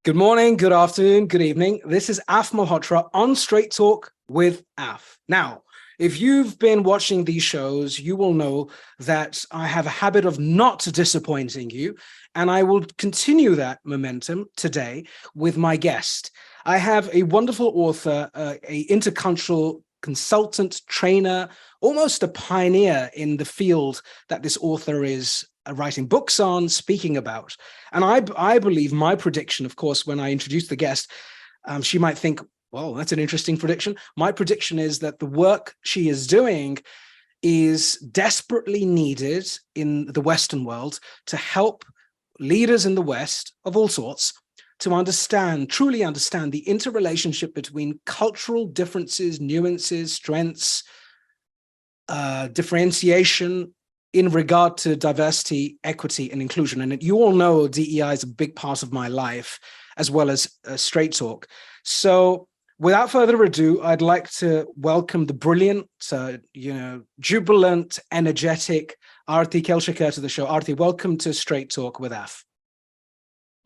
Good morning, good afternoon, good evening. This is Af Malhotra on Straight Talk with Af. Now, if you've been watching these shows, you will know that I have a habit of not disappointing you, and I will continue that momentum today with my guest. I have a wonderful author, a intercultural consultant, trainer, almost a pioneer in the field that this author is writing books on, speaking about. And I believe my prediction, of course, when I introduce the guest, she might think, well, that's an interesting prediction. My prediction is that the work she is doing is desperately needed in the Western world to help leaders in the West of all sorts to understand, truly understand the interrelationship between cultural differences, nuances, strengths, differentiation in regard to diversity, equity, and inclusion. And you all know DEI is a big part of my life, as well as Straight Talk. So without further ado, I'd like to welcome the brilliant, jubilant, energetic Aarti Kelshikar to the show. Aarti, welcome to Straight Talk with Af.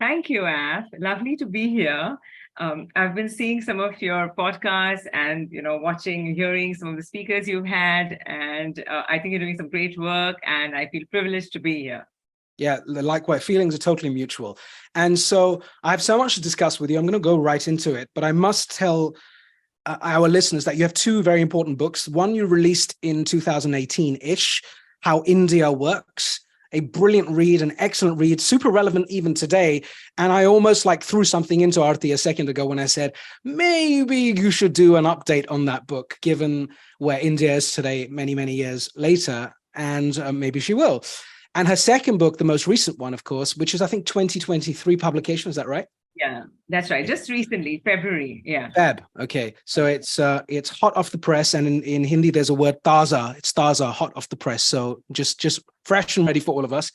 Thank you, Af. Lovely to be here. I've been seeing some of your podcasts and, watching, hearing some of the speakers you've had. And I think you're doing some great work and I feel privileged to be here. Yeah, likewise, feelings are totally mutual. And so I have so much to discuss with you. I'm going to go right into it, but I must tell our listeners that you have two very important books. One you released in 2018-ish, How India Works. A brilliant read, an excellent read, super relevant even today. And I almost threw something into Aarti a second ago when I said, maybe you should do an update on that book, given where India is today, many, many years later. And maybe she will. And her second book, the most recent one, of course, which is, I think, 2023 publication. Is that right? Yeah, that's right. Just recently, February. Yeah. Feb. Okay. So it's hot off the press. And in Hindi, there's a word taza. It's taza, hot off the press. So just fresh and ready for all of us.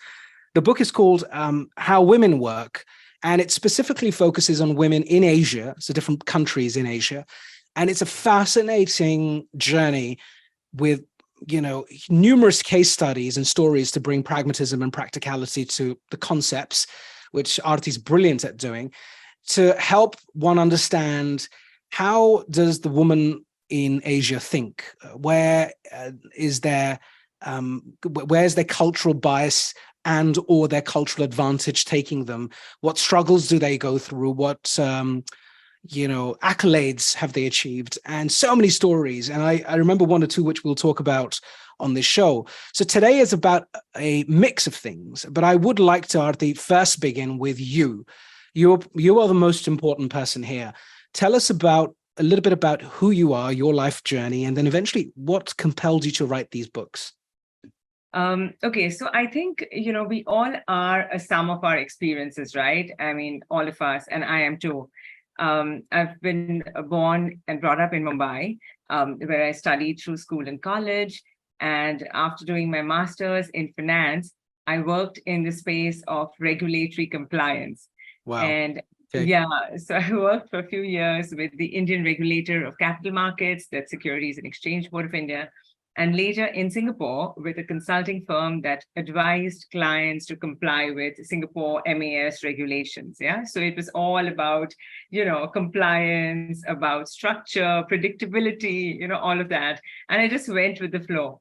The book is called How Women Work. And it specifically focuses on women in Asia. So different countries in Asia. And it's a fascinating journey with, numerous case studies and stories to bring pragmatism and practicality to the concepts, which Aarti's brilliant at doing, to help one understand how does the woman in Asia think? Where's their cultural bias and or their cultural advantage taking them? What struggles do they go through? What accolades have they achieved? And so many stories. And I remember one or two which we'll talk about on this show. So today is about a mix of things, but I would like to, Aarti, first begin with you. You are the most important person here. Tell us a little bit about who you are, your life journey, and then eventually what compelled you to write these books. Okay, so I think, we all are a sum of our experiences, right? I mean, all of us, and I am too. I've been born and brought up in Mumbai, where I studied through school and college. And after doing my master's in finance, I worked in the space of regulatory compliance. Wow. And okay. Yeah, so I worked for a few years with the Indian regulator of capital markets, that's Securities and Exchange Board of India, and later in Singapore with a consulting firm that advised clients to comply with Singapore MAS regulations. Yeah, so it was all about, compliance, about structure, predictability, all of that. And I just went with the flow.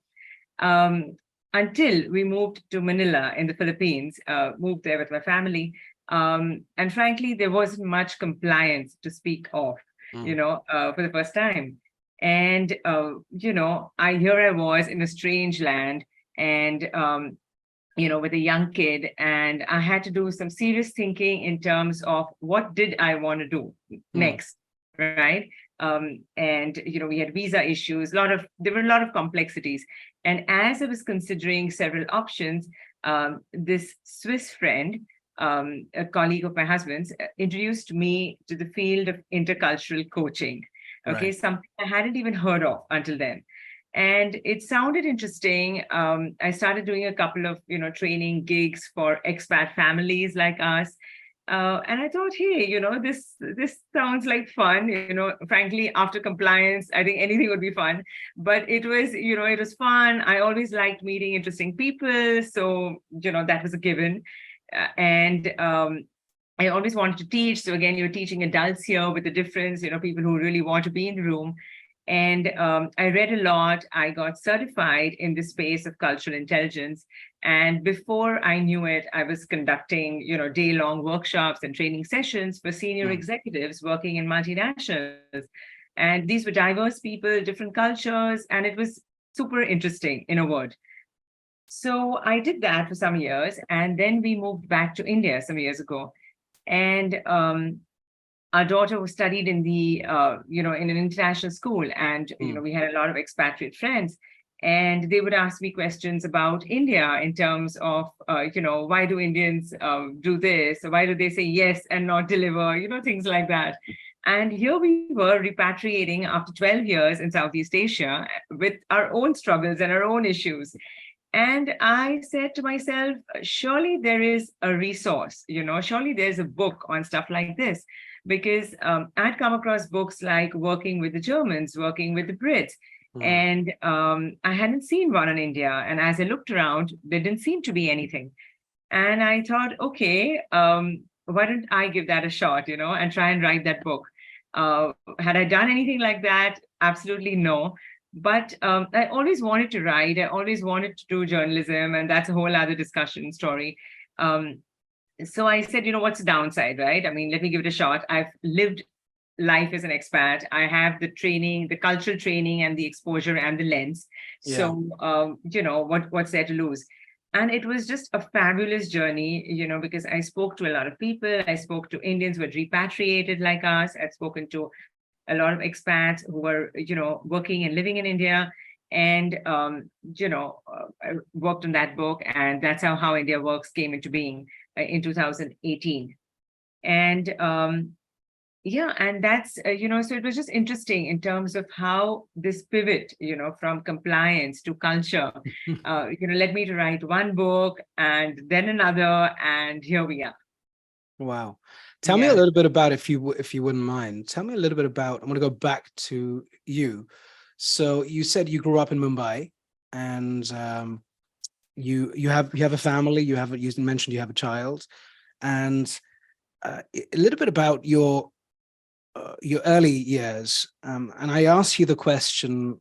Until we moved to Manila in the Philippines, moved there with my family. And frankly, there wasn't much compliance to speak of, for the first time. And, here I was in a strange land and, with a young kid, and I had to do some serious thinking in terms of what did I want to do next, right? And, we had visa issues, there were a lot of complexities. And as I was considering several options, this Swiss friend, a colleague of my husband's, introduced me to the field of intercultural coaching. Okay, right. Something I hadn't even heard of until then. And it sounded interesting. I started doing a couple of, training gigs for expat families like us. And I thought, hey, this sounds like fun. Frankly, after compliance, I think anything would be fun. But it was fun. I always liked meeting interesting people. So, that was a given. And I always wanted to teach. So again, you're teaching adults here with the difference, people who really want to be in the room. And I read a lot. I got certified in the space of cultural intelligence. And before I knew it, I was conducting, day-long workshops and training sessions for senior executives working in multinationals. And these were diverse people, different cultures, and it was super interesting, in a word. So I did that for some years, and then we moved back to India some years ago. And our daughter was studied in the, in an international school, and we had a lot of expatriate friends, and they would ask me questions about India in terms of, why do Indians do this? Why do they say yes and not deliver? Things like that. And here we were repatriating after 12 years in Southeast Asia with our own struggles and our own issues. And I said to myself, surely there is a resource, surely there's a book on stuff like this. Because I'd come across books like Working with the Germans, Working with the Brits, and I hadn't seen one in India. And as I looked around, there didn't seem to be anything. And I thought, okay, why don't I give that a shot, and try and write that book? Had I done anything like that? Absolutely no. But I always wanted to write. I always wanted to do journalism, and that's a whole other discussion story. So I said, what's the downside, right? I mean, let me give it a shot. I've lived life as an expat. I have the training, the cultural training, and the exposure and the lens. Yeah. So, what's there to lose? And it was just a fabulous journey, because I spoke to a lot of people. I spoke to Indians who had repatriated like us. I'd spoken to a lot of expats who were, working and living in India. And, I worked on that book. And that's how India Works came into being in 2018. And and that's, so it was just interesting in terms of how this pivot, from compliance to culture, led me to write one book and then another, and here we are. Wow. Tell me a little bit about, if you wouldn't mind, tell me a little bit about, I'm going to go back to you. So you said you grew up in Mumbai, and you have a family, you mentioned you have a child, and a little bit about your early years. And I asked you the question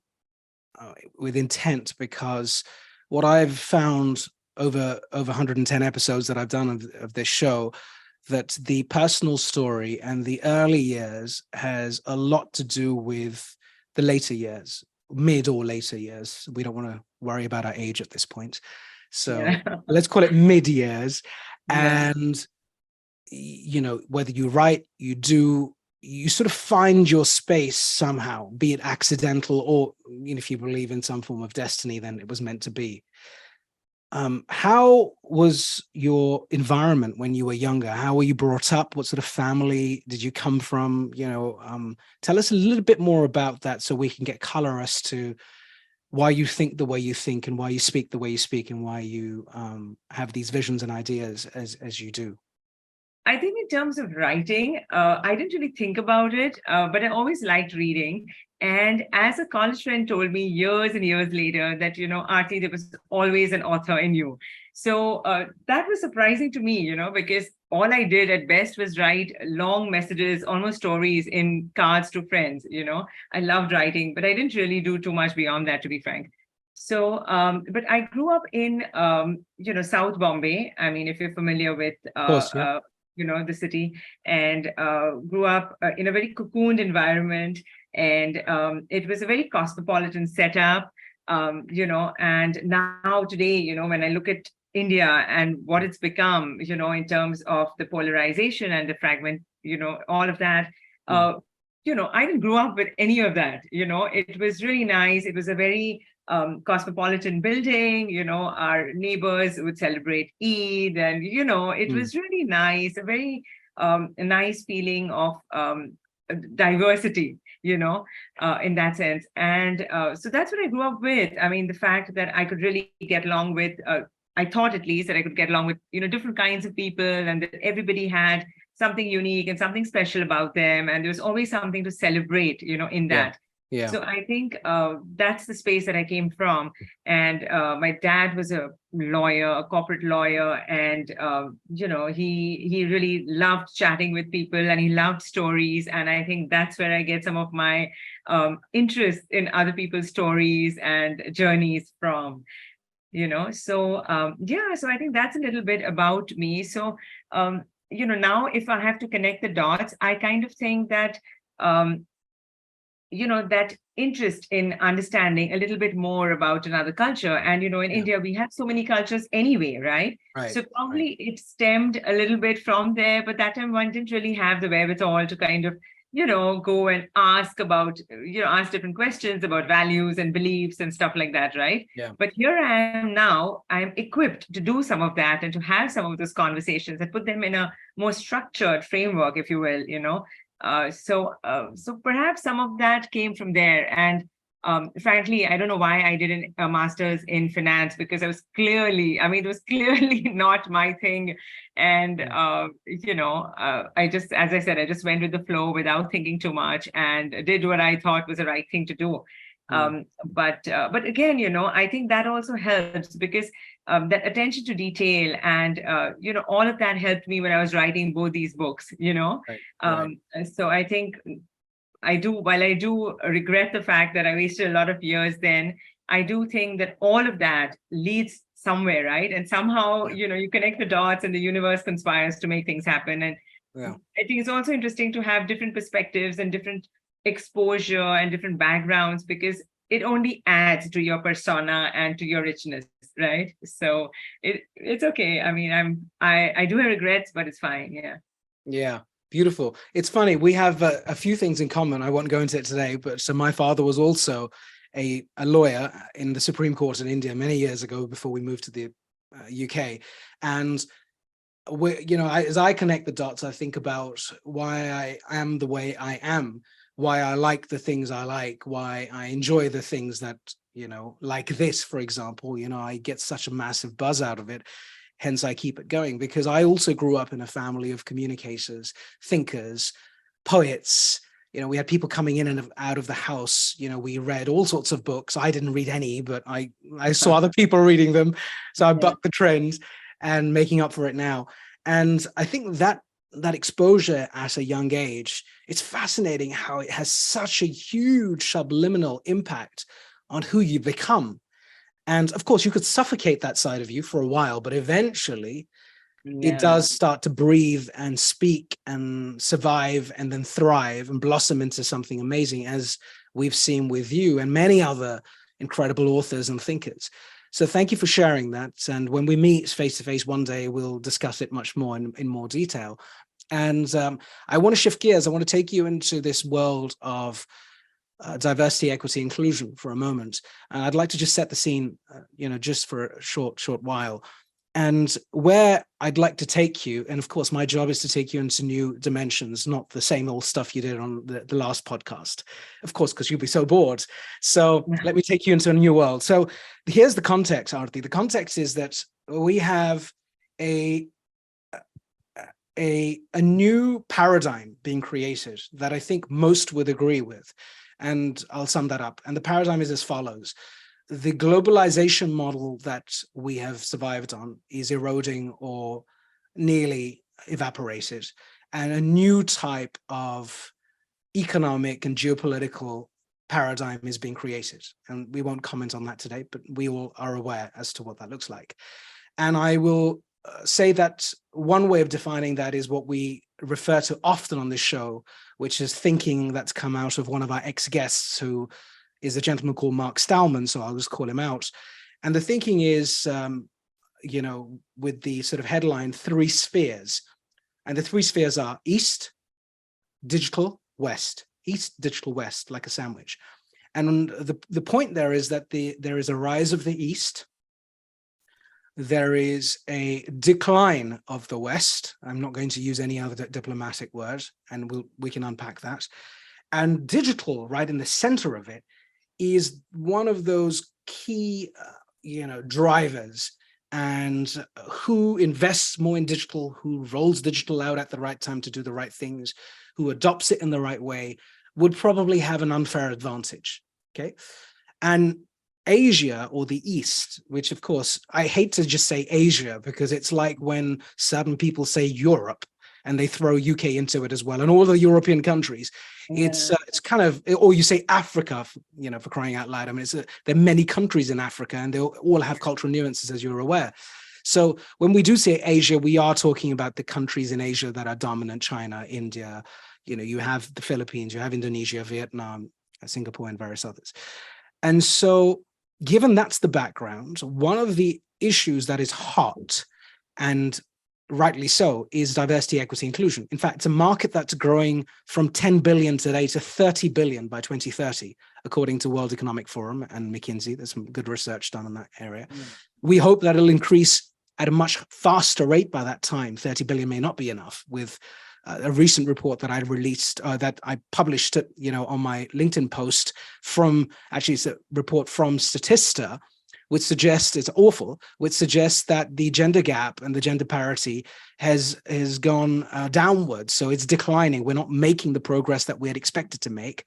with intent, because what I've found over 110 episodes that I've done of this show, that the personal story and the early years has a lot to do with the later years, mid or later years. We don't want to worry about our age at this point. So let's call it mid years. Yeah. And, whether you write, you sort of find your space somehow, be it accidental or, if you believe in some form of destiny, then it was meant to be. How was your environment when you were younger? How were you brought up? What sort of family did you come from? Tell us a little bit more about that, so we can get color as to why you think the way you think, and why you speak the way you speak, and why you have these visions and ideas as you do. I think in terms of writing, I didn't really think about it, but I always liked reading. And as a college friend told me years and years later that, Aarti, there was always an author in you. So that was surprising to me, because all I did at best was write long messages, almost stories in cards to friends. I loved writing, but I didn't really do too much beyond that, to be frank. So, but I grew up in, South Bombay. I mean, if you're familiar with, the city, and grew up in a very cocooned environment. And it was a very cosmopolitan setup, and now today, when I look at India and what it's become, in terms of the polarization and the fragment, all of that, I didn't grow up with any of that. It was really nice. It was a very cosmopolitan building, our neighbors would celebrate Eid, and, it was really nice, a very nice feeling of diversity, in that sense. And so that's what I grew up with. I mean, the fact that I could really get along with, I thought at least that I could get along with, different kinds of people, and that everybody had something unique and something special about them. And there was always something to celebrate, in that. Yeah. So I think that's the space that I came from. And my dad was a lawyer, a corporate lawyer, and he really loved chatting with people, and he loved stories. And I think that's where I get some of my interest in other people's stories and journeys from. So I think that's a little bit about me. So now if I have to connect the dots, I kind of think that um, that interest in understanding a little bit more about another culture. And in Yeah. India we have so many cultures anyway, right? Right. So Right. probably it stemmed a little bit from there, but that time one didn't really have the wherewithal to kind of go and ask about ask different questions about values and beliefs and stuff like that, right? Yeah. But here I am now, I'm equipped to do some of that and to have some of those conversations and put them in a more structured framework, if you will. So perhaps some of that came from there. And frankly, I don't know why I did a master's in finance, because it was clearly not my thing. And, Yeah. I just, as I said, I just went with the flow without thinking too much and did what I thought was the right thing to do. Mm. But again, I think that also helps, because that attention to detail and all of that helped me when I was writing both these books. Right. Right. So I think while I do regret the fact that I wasted a lot of years then, I do think that all of that leads somewhere, right? And somehow, Yeah. you connect the dots and the universe conspires to make things happen. And Yeah. I think it's also interesting to have different perspectives and different exposure and different backgrounds, because it only adds to your persona and to your richness, right? So it's okay. I mean, I do have regrets, but it's fine. Yeah. Yeah, beautiful. It's funny, we have a few things in common. I won't go into it today, but so my father was also a lawyer in the Supreme Court in India many years ago before we moved to the UK. And as I connect the dots, I think about why I am the way I am, why I like the things I like, why I enjoy the things that, like this, for example, I get such a massive buzz out of it. Hence, I keep it going, because I also grew up in a family of communicators, thinkers, poets. We had people coming in and out of the house. We read all sorts of books. I didn't read any, but I saw other people reading them. So I Yeah. bucked the trend and making up for it now. And I think that exposure at a young age, it's fascinating how it has such a huge subliminal impact on who you become. And of course, you could suffocate that side of you for a while, but eventually it Yeah. does start to breathe and speak and survive and then thrive and blossom into something amazing, as we've seen with you and many other incredible authors and thinkers. So thank you for sharing that. And when we meet face to face one day, we'll discuss it much more in more detail. And I want to shift gears. I want to take you into this world of diversity, equity, inclusion for a moment. And I'd like to just set the scene, just for a short while. And where I'd like to take you, and of course, my job is to take you into new dimensions, not the same old stuff you did on the last podcast, of course, because you'll be so bored. So let me take you into a new world. So here's the context, Aarti. The context is that we have a new paradigm being created that I think most would agree with. And I'll sum that up. And the paradigm is as follows. The globalization model that we have survived on is eroding or nearly evaporated. And a new type of economic and geopolitical paradigm is being created. And we won't comment on that today, but we all are aware as to what that looks like. And I will say that one way of defining that is what we refer to often on this show, which is thinking that's come out of one of our ex-guests, who is a gentleman called Mark Stallman, so I'll just call him out. And the thinking is, with the sort of headline, 3 spheres. And the 3 spheres are East, Digital, West. East, Digital, West, like a sandwich. And the point there is that there is a rise of the East, there is a decline of the West. I'm not going to use any other diplomatic word, and we can unpack that. And digital, right in the center of it, is one of those key, drivers. And who invests more in digital, who rolls digital out at the right time to do the right things, who adopts it in the right way, would probably have an unfair advantage. Okay. And Asia, or the East, which of course, I hate to just say Asia, because it's like when certain people say Europe and they throw UK into it as well, and all the European countries. It's kind of, or you say Africa, for crying out loud. I mean, there are many countries in Africa, and they all have cultural nuances, as you're aware. So when we do say Asia, we are talking about the countries in Asia that are dominant: China, India. You have the Philippines, you have Indonesia, Vietnam, Singapore, and various others. And so, given that's the background, one of the issues that is hot, and rightly so, is diversity, equity, inclusion. In fact, it's a market that's growing from 10 billion today to 30 billion by 2030, according to World Economic Forum and McKinsey. There's some good research done in that area. We hope that it'll increase at a much faster rate by that time. 30 billion may not be enough. With a recent report that I released, that I published, on my LinkedIn post it's a report from Statista, which suggests, it's awful, which suggests that the gender gap and the gender parity has gone downwards. So it's declining. We're not making the progress that we had expected to make.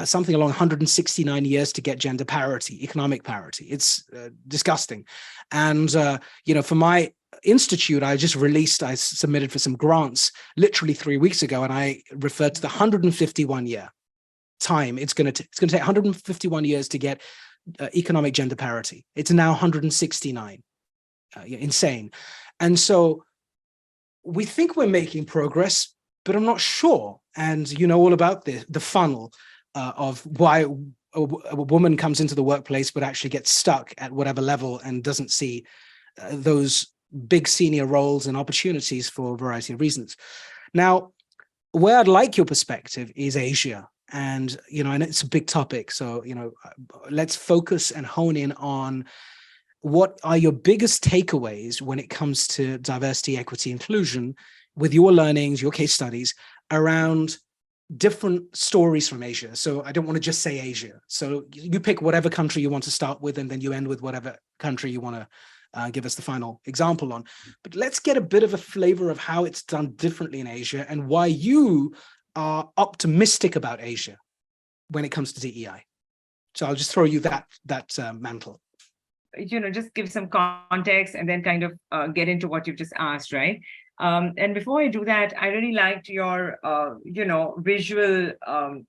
Something along 169 years to get gender parity, economic parity. It's disgusting. And, for my institute, I submitted for some grants literally 3 weeks ago, and I referred to the 151 year time. It's going to take 151 years to get economic gender parity. It's now 169. Insane. And so we think we're making progress, but I'm not sure. And you know all about the funnel of why a woman comes into the workplace but actually gets stuck at whatever level and doesn't see those big senior roles and opportunities for a variety of reasons. Now, where I'd like your perspective is Asia. And, and it's a big topic. So, let's focus and hone in on what are your biggest takeaways when it comes to diversity, equity, inclusion, with your learnings, your case studies around different stories from Asia. So I don't want to just say Asia. So you pick whatever country you want to start with, and then you end with whatever country you want to give us the final example on. But let's get a bit of a flavor of how it's done differently in Asia and why you are optimistic about Asia when it comes to DEI. So I'll just throw you that mantle. Just give some context and then kind of get into what you've just asked, right? And before I do that, I really liked your, visual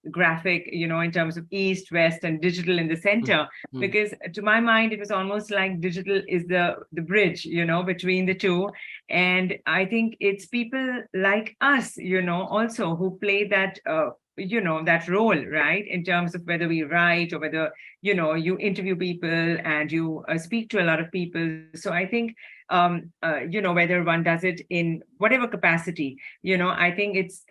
graphic, in terms of East, West, and digital in the center, because to my mind, it was almost like digital is the bridge, between the two. And I think it's people like us, also who play that, that role, right? In terms of whether we write or whether, you interview people and you speak to a lot of people. So I think, whether one does it in whatever capacity, I think it's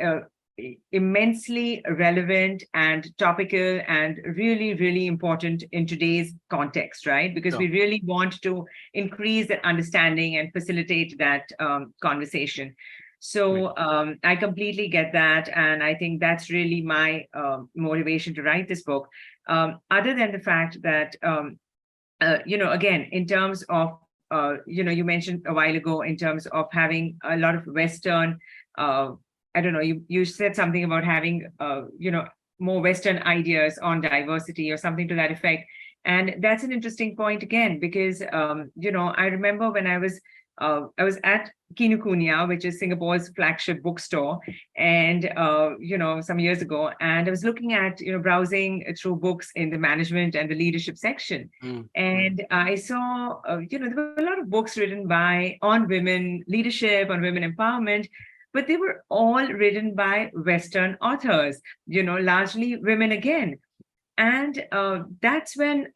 immensely relevant and topical and really, really important in today's context, right? Because we really want to increase that understanding and facilitate that conversation. So I completely get that. And I think that's really my motivation to write this book. Other than the fact that, again, in terms of, you mentioned a while ago in terms of having a lot of Western, I don't know, you said something about having, more Western ideas on diversity or something to that effect. And that's an interesting point again, because, I remember when I was at Kinokuniya, which is Singapore's flagship bookstore, and some years ago, and I was looking at browsing through books in the management and the leadership section, and I saw there were a lot of books written on women leadership, on women empowerment, but they were all written by Western authors, largely women again. And that's when,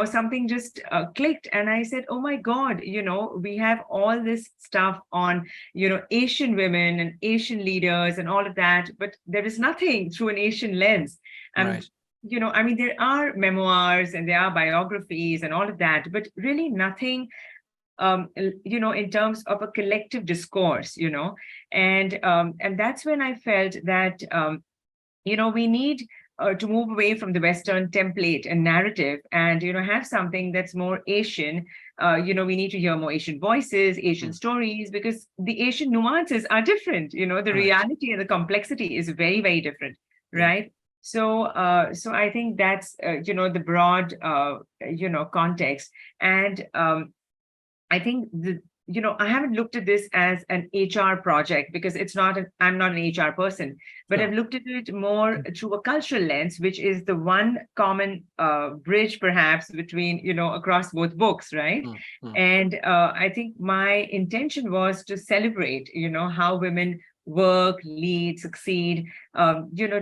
something just clicked. And I said, oh my God, we have all this stuff on, Asian women and Asian leaders and all of that, but there is nothing through an Asian lens. And, right. There are memoirs and there are biographies and all of that, but really nothing, in terms of a collective discourse, and that's when I felt that, we need to move away from the Western template and narrative and, have something that's more Asian. We need to hear more Asian voices, Asian stories, because the Asian nuances are different. The reality and the complexity is very, very different, right? So I think that's the broad context, and I think I haven't looked at this as an HR project because I'm not an HR person, but I've Sure. looked at it more through a cultural lens, which is the one common bridge perhaps between, across both books, right? Mm, mm. And I think my intention was to celebrate, how women work, lead, succeed,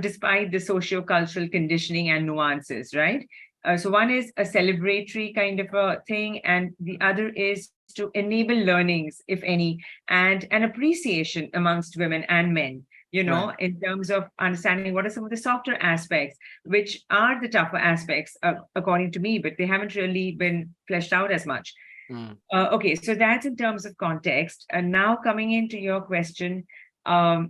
despite the socio-cultural conditioning and nuances, right? So one is a celebratory kind of a thing, and the other is to enable learnings, if any, and an appreciation amongst women and men, Right. in terms of understanding what are some of the softer aspects, which are the tougher aspects, according to me, but they haven't really been fleshed out as much. Mm, Okay, so that's in terms of context. And now coming into your question,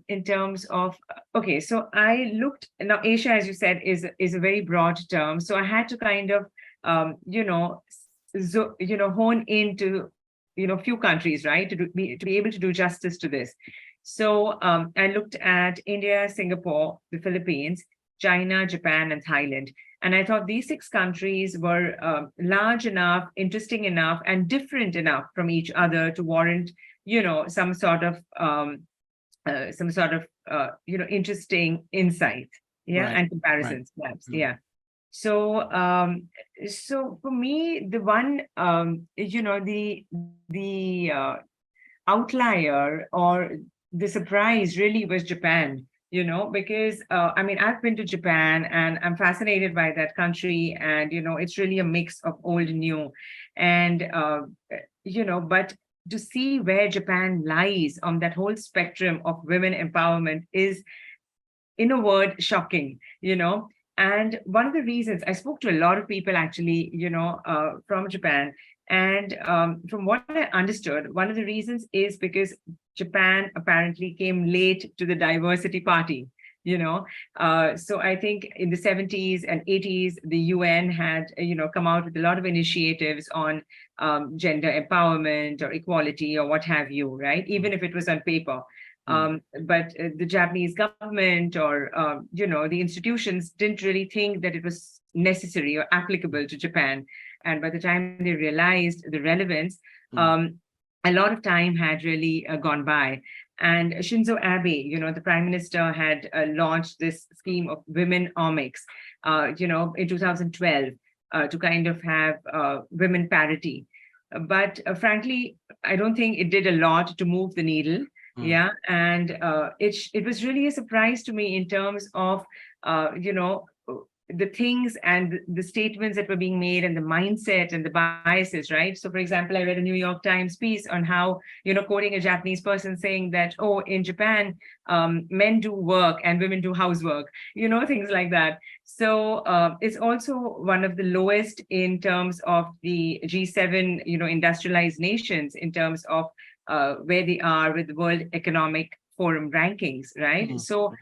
in terms of okay, so I looked now. Asia, as you said, is a very broad term, so I had to kind of hone into few countries, right, to be able to do justice to this. So I looked at India, Singapore, the Philippines, China, Japan, and Thailand. And I thought these six countries were large enough, interesting enough, and different enough from each other to warrant, some sort of interesting insight, yeah, right. and Right. comparisons, perhaps, Mm, yeah. So for me, the one the outlier or the surprise really was Japan, because I mean, I've been to Japan and I'm fascinated by that country. And, it's really a mix of old and new. And, but to see where Japan lies on that whole spectrum of women empowerment is, in a word, shocking. And one of the reasons I spoke to a lot of people actually, from Japan. And from what I understood, one of the reasons is because Japan apparently came late to the diversity party. So I think in the 70s and 80s, the UN had, come out with a lot of initiatives on gender empowerment or equality or what have you, right? mm, Even if it was on paper. mm. But the Japanese government or the institutions didn't really think that it was necessary or applicable to Japan. And by the time they realized the relevance, Mm, um, a lot of time had really gone by. And Shinzo Abe, the prime minister, had launched this scheme of women omics, in 2012, to kind of have women parity. But frankly, I don't think it did a lot to move the needle. mm. Yeah, and it was really a surprise to me in terms of uh, you know the things and the statements that were being made and the mindset and the biases, right? So, for example, I read a New York Times piece on how, quoting a Japanese person saying that, oh, in Japan, men do work and women do housework, things like that. So it's also one of the lowest in terms of the G7, industrialized nations in terms of where they are with the World Economic Forum rankings, right? Mm, So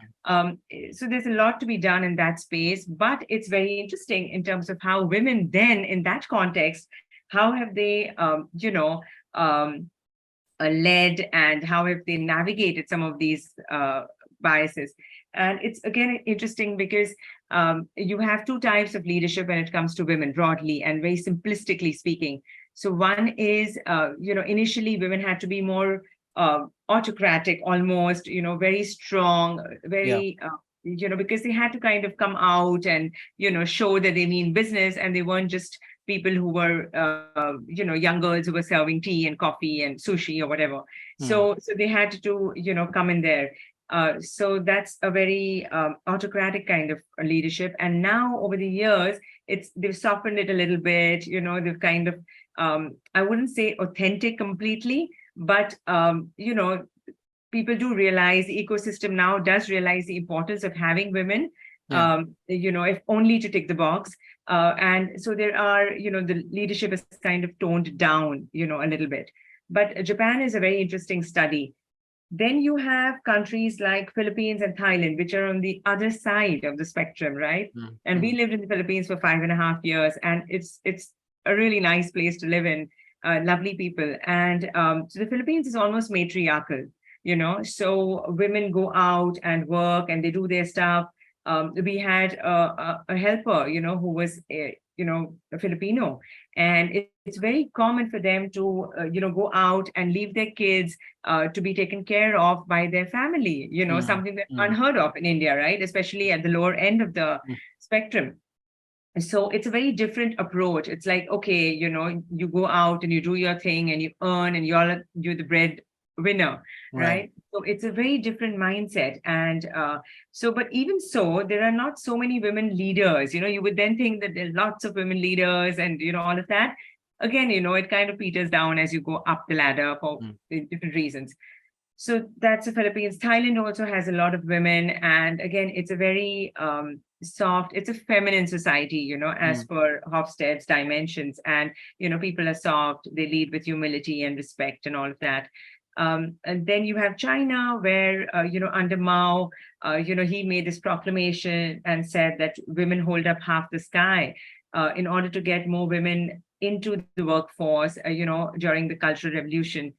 there's a lot to be done in that space, but it's very interesting in terms of how women then, in that context, how have they, led and how have they navigated some of these biases. And it's again interesting because you have two types of leadership when it comes to women broadly and very simplistically speaking. So one is, initially women had to be more autocratic, almost, very strong, yeah. very, because they had to kind of come out and, show that they mean business and they weren't just people who were, young girls who were serving tea and coffee and sushi or whatever. Mm, So they had to, come in there. So that's a very autocratic kind of leadership. And now over the years, they've softened it a little bit. They've kind of, I wouldn't say authentic completely, but people do realize the ecosystem now does realize the importance of having women. yeah. If only to tick the box. And so there are, the leadership is kind of toned down, a little bit. But Japan is a very interesting study. Then you have countries like Philippines and Thailand, which are on the other side of the spectrum, right? Mm, And we mm, lived in the Philippines for 5.5 years, and it's a really nice place to live in. Lovely people, and so the Philippines is almost matriarchal. So women go out and work, and they do their stuff. we had a helper, who was, a Filipino, and it's very common for them to, go out and leave their kids to be taken care of by their family, something that's unheard of in India, right? Especially at the lower end of the spectrum. So it's a very different approach. It's like, okay, you go out and you do your thing and you earn and you're the bread winner, right? So it's a very different mindset. And but even so, there are not so many women leaders. You would then think that there are lots of women leaders and, all of that. Again, it kind of peters down as you go up the ladder for different reasons. So that's the Philippines. Thailand also has a lot of women. And again, it's a very soft, it's a feminine society, as per Hofstede's dimensions. And, people are soft, they lead with humility and respect and all of that. And then you have China, where, under Mao, he made this proclamation and said that women hold up half the sky in order to get more women into the workforce, during the Cultural Revolution.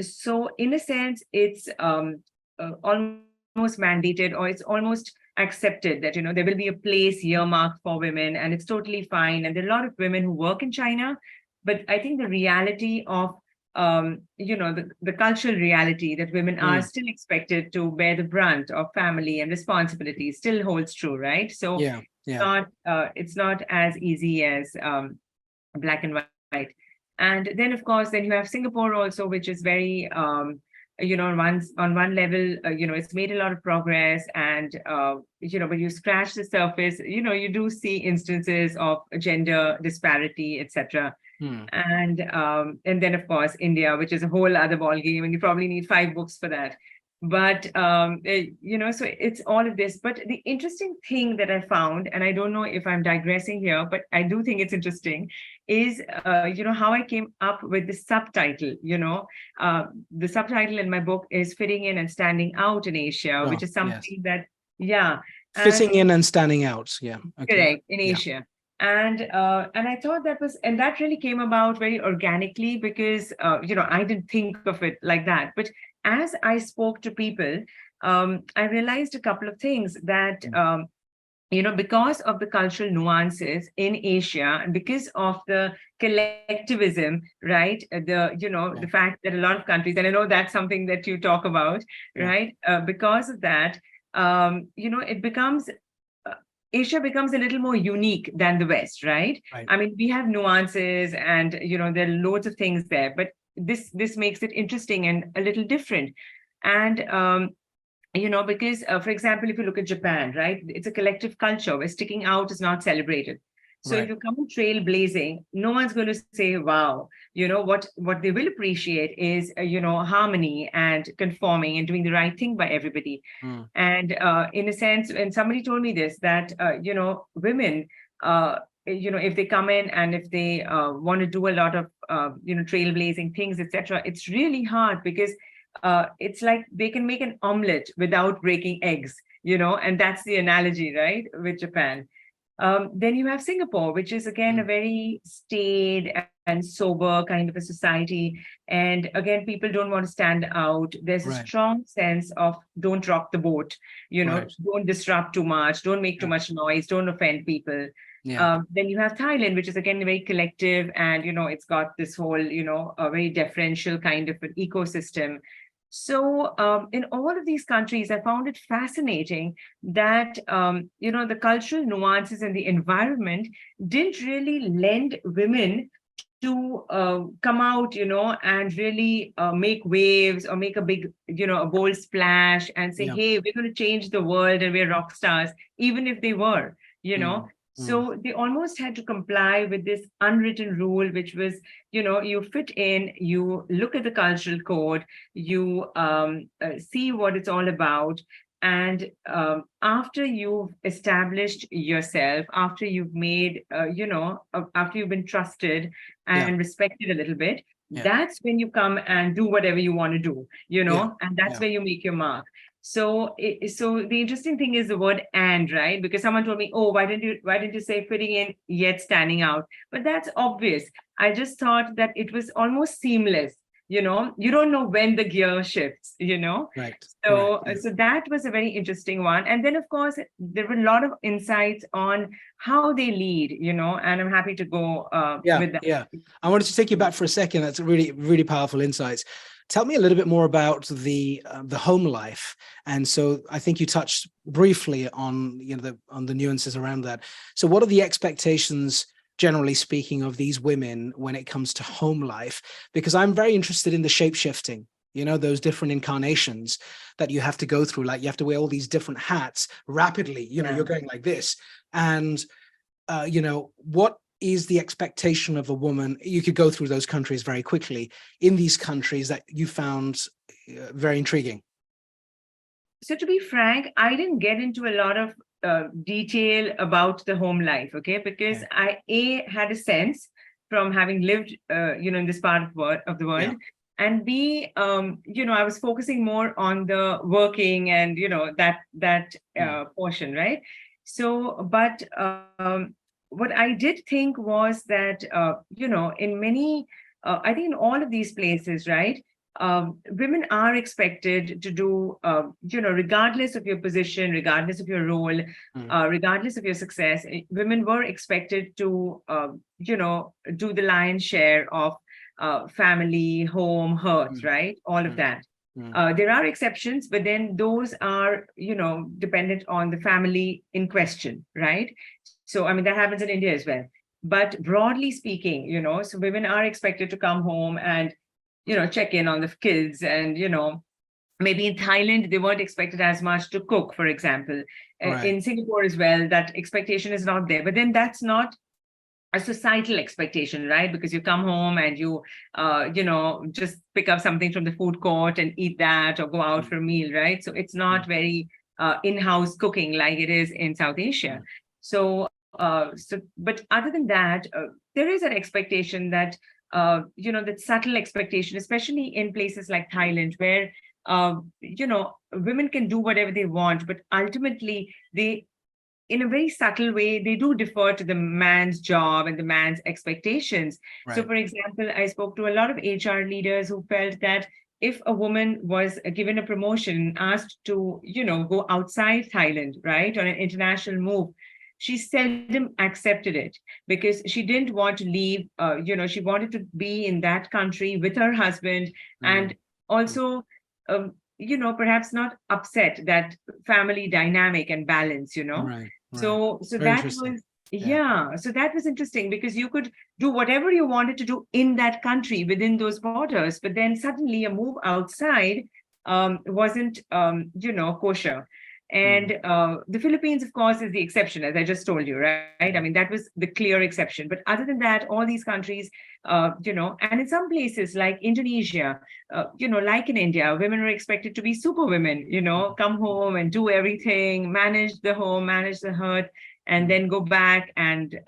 So in a sense, it's almost mandated, or it's almost accepted that, there will be a place earmarked for women, and it's totally fine. And there are a lot of women who work in China, but I think the reality of, the cultural reality that women are still expected to bear the brunt of family and responsibility still holds true, right? So it's not as easy as black and white. And then, of course, then you have Singapore also, which is very, on one level, it's made a lot of progress. And, when you scratch the surface, you do see instances of gender disparity, etc. And then, of course, India, which is a whole other ballgame, and you probably need 5 books for that. But, so it's all of this. But the interesting thing that I found, and I don't know if I'm digressing here, but I do think it's interesting, is, how I came up with the subtitle. The subtitle in my book is Fitting In and Standing Out in Asia, which is something that, fitting in and standing out. Yeah. Okay. Correct, in Asia. And I thought and that really came about very organically because, I didn't think of it like that. But as I spoke to people, I realized a couple of things that, because of the cultural nuances in Asia, and because of the collectivism, right? The fact that a lot of countries, and I know that's something that you talk about, right? Because of that, it becomes, Asia becomes a little more unique than the West, right? I mean, we have nuances and, there are loads of things there, but this makes it interesting and a little different. And, because, for example, if you look at Japan, right, it's a collective culture where sticking out is not celebrated. So if you come trailblazing, no one's going to say, wow. What they will appreciate is, harmony and conforming and doing the right thing by everybody. And in a sense, and somebody told me this, that, women, if they come in and if they want to do a lot of, trailblazing things, etc., it's really hard because it's like they can make an omelet without breaking eggs, and that's the analogy, right, with Japan. Then you have Singapore, which is again a very staid and sober kind of a society. And again, people don't want to stand out. There's a strong sense of don't rock the boat, don't disrupt too much, don't make too much noise, don't offend people. Then you have Thailand, which is again very collective, and it's got this whole a very deferential kind of an ecosystem. So in all of these countries, I found it fascinating that the cultural nuances and the environment didn't really lend women to come out, and really make waves or make a big, a bold splash and say, hey, we're going to change the world and we're rock stars, even if they were, So they almost had to comply with this unwritten rule, which was, you fit in, you look at the cultural code, you see what it's all about. And after you've established yourself, after you've made, after you've been trusted and respected a little bit, that's when you come and do whatever you want to do, and that's where you make your mark. So the interesting thing is the word "and," right? Because someone told me, oh, why didn't you say fitting in yet standing out? But that's obvious. I just thought that it was almost seamless, you know, you don't know when the gear shifts, you know. Right. So, Right. so that was a very interesting one. And then, of course, there were a lot of insights on how they lead, you know, and I'm happy to go Yeah, with that. yeah. I wanted to take you back for a second. That's really, really powerful insights. Tell me a little bit more about the home life. And so I think you touched briefly on, you know, on the nuances around that. So what are the expectations, generally speaking, of these women when it comes to home life? Because I'm very interested in the shape shifting, you know, those different incarnations that you have to go through. Like you have to wear all these different hats rapidly, you know, Yeah. you're going like this. And you know, what is the expectation of a woman? You could go through those countries very quickly. In these countries that you found very intriguing. So to be frank, I didn't get into a lot of detail about the home life, okay? Because Okay. I had a sense from having lived, you know, in this part of the world, Yeah. and B, you know, I was focusing more on the working and, you know, that Mm. portion, right? So, but what I did think was that, you know, in many, I think in all of these places, right? Women are expected to do, you know, regardless of your position, regardless of your role, Mm. regardless of your success, women were expected to, you know, do the lion's share of family, home, hearth, Mm. right? All of Mm. that. Mm. There are exceptions, but then those are, you know, dependent on the family in question, right? So, I mean, that happens in India as well. But broadly speaking, you know, so women are expected to come home and, you know, check in on the kids, and, you know, maybe in Thailand they weren't expected as much to cook, for example. Right. In Singapore as well, that expectation is not there, but then that's not a societal expectation, right? Because you come home and you know, just pick up something from the food court and eat that, or go out Mm. for a meal, right? So it's Mm. not very in-house cooking like it is in South Asia. Mm. So but other than that, there is an expectation that, you know, that subtle expectation, especially in places like Thailand, where you know, women can do whatever they want, but ultimately they, in a very subtle way, they do defer to the man's job and the man's expectations. So, Right. for example, I spoke to a lot of HR leaders who felt that if a woman was given a promotion, asked to, you know, go outside Thailand, right, on an international move, she seldom accepted it because she didn't want to leave. You know, she wanted to be in that country with her husband, Mm. and also, you know, perhaps not upset that family dynamic and balance, you know. Right. Right. So Very that interesting. was, Yeah. yeah, so that was interesting because you could do whatever you wanted to do in that country within those borders, but then suddenly a move outside wasn't, you know, kosher. Mm. And the Philippines, of course, is the exception, as I just told you, right? I mean, that was the clear exception. But other than that, all these countries, you know, and in some places like Indonesia, you know, like in India, women were expected to be super women, you know, come home and do everything, manage the home, manage the hearth, and Mm. then go back and,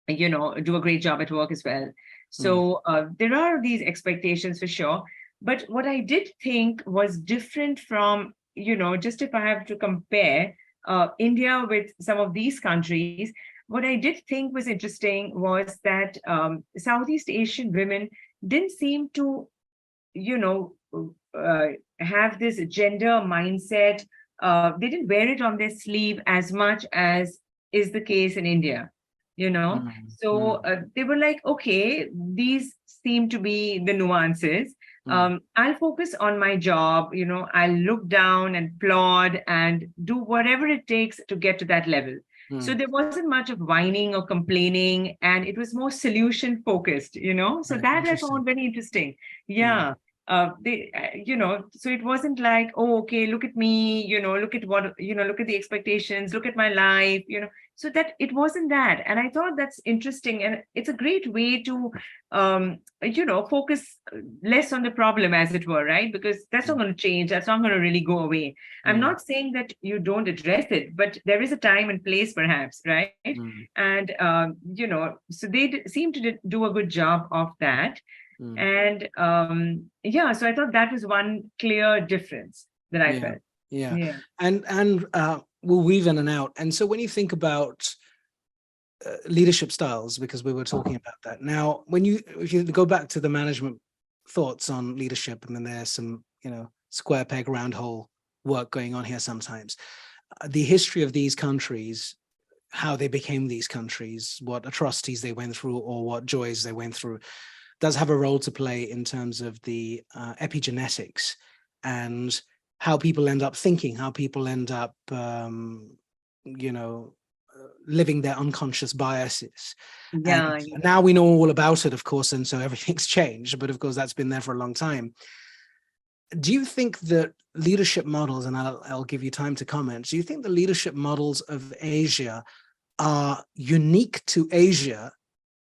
you know, do a great job at work as well. Mm. So there are these expectations for sure. But what I did think was different from, you know, just if I have to compare India with some of these countries, what I did think was interesting was that Southeast Asian women didn't seem to, you know, uh, have this gender mindset. They didn't wear it on their sleeve as much as is the case in India, you know. Mm. So Mm. they were like, okay, these seem to be the nuances. Mm. I'll focus on my job, you know, I'll look down and plod and do whatever it takes to get to that level. So Mm. there wasn't much of whining or complaining, and it was more solution focused, you know. So Right. that I Interesting. found very interesting. Mm. Yeah. They, you know, so it wasn't like, oh, okay, look at me, you know, look at what, you know, look at the expectations, look at my life, you know. So that it wasn't that. And I thought that's interesting. And it's a great way to, you know, focus less on the problem, as it were, right? Because that's not Mm. going to change. That's not going to really go away. I'm Mm. not saying that you don't address it, but there is a time and place, perhaps, right? Mm. And, you know, so they seem to do a good job of that. Mm. And yeah, so I thought that was one clear difference that I Yeah. felt. Yeah. Yeah. And we'll weave in and out. And so when you think about leadership styles, because we were talking about that now, when you, if you go back to the management thoughts on leadership. I mean, there's some, square peg round hole work going on here sometimes. The history of these countries, how they became these countries, what atrocities they went through or what joys they went through, does have a role to play in terms of the epigenetics and how people end up thinking, how people end up, living their unconscious biases. Yeah, And now we know all about it, of course, and so everything's changed, but of course that's been there for a long time. Do you think that leadership models, and I'll give you time to comment, do you think the leadership models of Asia are unique to Asia?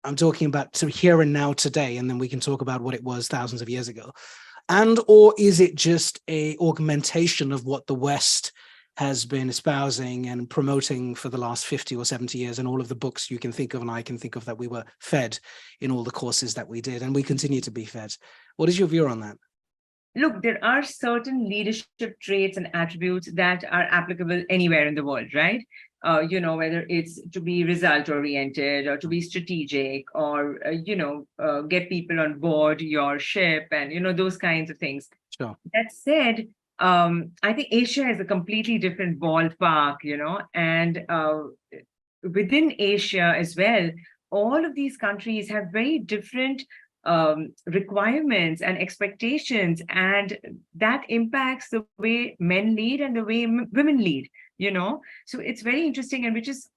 I'm talking about to here and now today, and then we can talk about what it was thousands of years ago. And or is it just a augmentation of what the West has been espousing and promoting for the last 50 or 70 years, and all of the books you can think of and I can think of that we were fed in all the courses that we did, and we continue to be fed? What is your view on that? Look, there are certain leadership traits and attributes that are applicable anywhere in the world, right? Whether it's to be result oriented or to be strategic or, get people on board your ship and, those kinds of things. Sure. That said, I think Asia is a completely different ballpark, and within Asia as well, all of these countries have very different requirements and expectations, and that impacts the way men lead and the way women lead. So it's very interesting, and which is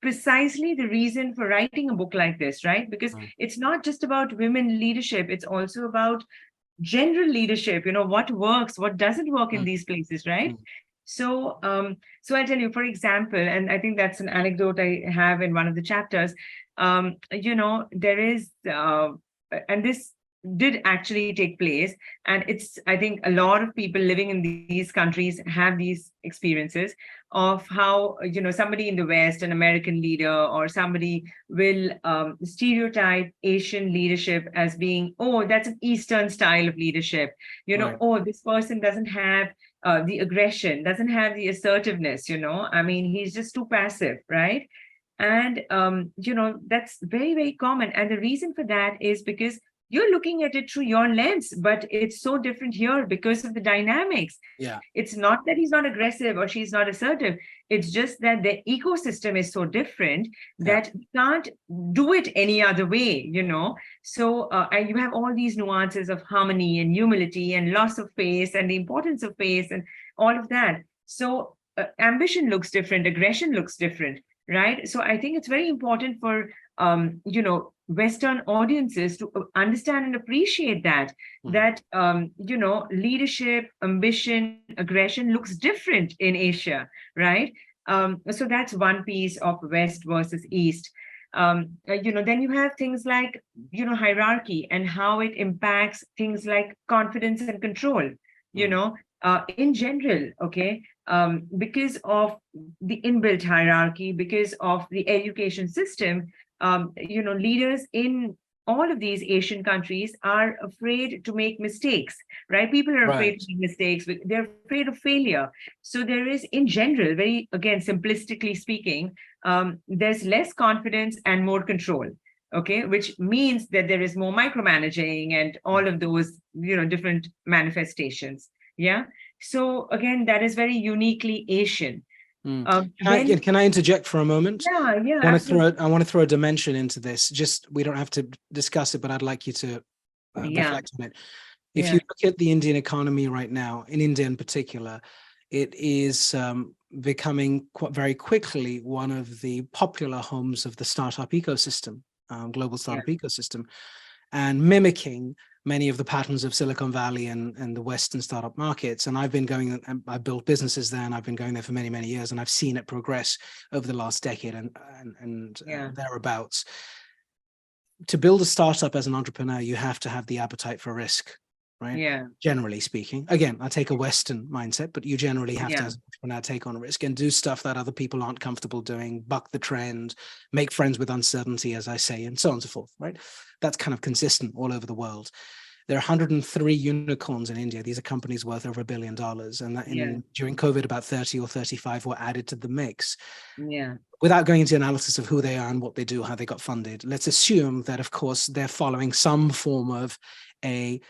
precisely the reason for writing a book like this, right? Because it's not just about women leadership, it's also about general leadership, what works, what doesn't work in these places, right? So I tell you, for example, and I think that's an anecdote I have in one of the chapters, there is and this did actually take place, and I think a lot of people living in these countries have these experiences of how somebody in the West, an American leader or somebody, will stereotype Asian leadership as being, oh, that's an Eastern style of leadership, Right. Oh, this person doesn't have the aggression, doesn't have the assertiveness, I mean, he's just too passive, right? And that's very, very common. And the reason for that is because you're looking at it through your lens, but it's so different here because of the dynamics. Yeah. It's not that he's not aggressive or she's not assertive. It's just that the ecosystem is so different that you can't do it any other way, So and you have all these nuances of harmony and humility and loss of face and the importance of face and all of that. So ambition looks different, aggression looks different, right? So I think it's very important for Western audiences to understand and appreciate that leadership, ambition, aggression looks different in Asia, right? So that's one piece of West versus East. Then you have things like hierarchy and how it impacts things like confidence and control. In general, okay, because of the inbuilt hierarchy, because of the education system, leaders in all of these Asian countries are afraid to make mistakes, right? People are afraid to make mistakes, they're afraid of failure. So there is, in general, very, again, simplistically speaking, there's less confidence and more control, okay, which means that there is more micromanaging and all of those, different manifestations. Yeah. So again, that is very uniquely Asian. Can I interject for a moment? Yeah. I want to throw a dimension into this. Just, we don't have to discuss it, but I'd like you to reflect on it. If you look at the Indian economy right now, in India in particular, it is becoming very quickly one of the popular homes of the startup ecosystem, global startup ecosystem, and mimicking many of the patterns of Silicon Valley and the Western startup markets. And I've been going, and I built businesses there, and I've been going there for many, many years, and I've seen it progress over the last decade and thereabouts. To build a startup as an entrepreneur, you have to have the appetite for risk, right? Yeah. Generally speaking. Again, I take a Western mindset, but you generally have to, as an entrepreneur, take on risk and do stuff that other people aren't comfortable doing, buck the trend, make friends with uncertainty, as I say, and so on and so forth, right? That's kind of consistent all over the world. There are 103 unicorns in India. These are companies worth over $1 billion. And during COVID, about 30 or 35 were added to the mix. Yeah. Without going into analysis of who they are and what they do, how they got funded, let's assume that, of course, they're following some form of a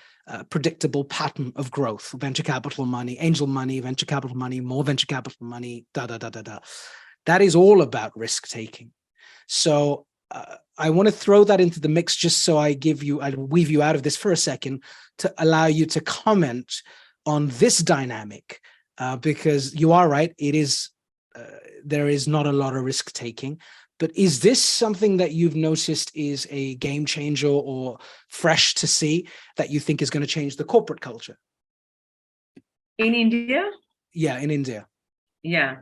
predictable pattern of growth. Venture capital money, angel money, venture capital money, more venture capital money, da da da da da. That is all about risk taking. So I want to throw that into the mix just so I weave you out of this for a second to allow you to comment on this dynamic, because you are right, it is there is not a lot of risk taking. But is this something that you've noticed is a game changer or fresh to see that you think is going to change the corporate culture? In India? Yeah, in India. Yeah.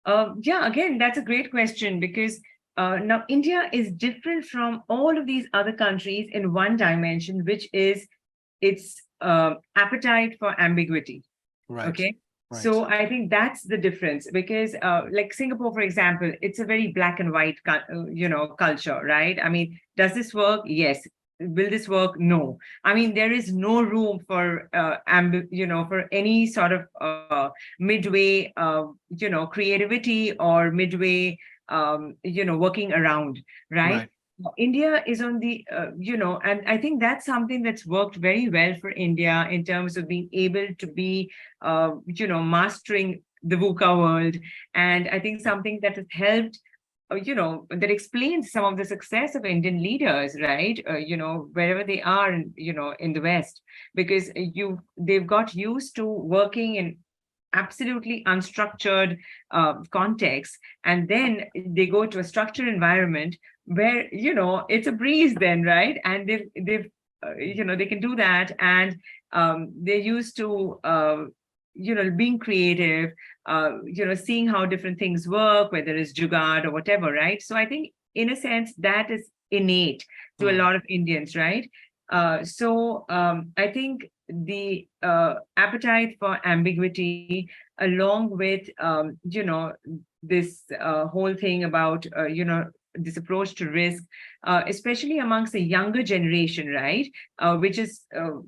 Again, that's a great question, because now India is different from all of these other countries in one dimension, which is its appetite for ambiguity. Right. Okay. Right. So I think that's the difference, because like Singapore, for example, it's a very black and white, culture, right? I mean, does this work? Yes. Will this work? No. I mean, there is no room for, for any sort of midway, creativity or midway, working around, right? Right. India is on the, and I think that's something that's worked very well for India in terms of being able to be, mastering the VUCA world. And I think something that has helped, that explains some of the success of Indian leaders, right? Wherever they are, in the West, because they've got used to working in absolutely unstructured context, and then they go to a structured environment where it's a breeze then, right? And they've they can do that, and they're used to being creative, seeing how different things work, whether it's jugaad or whatever, right? So I think in a sense that is innate to a lot of Indians, right? I think the appetite for ambiguity, along with this whole thing about this approach to risk, especially amongst the younger generation, right? Which is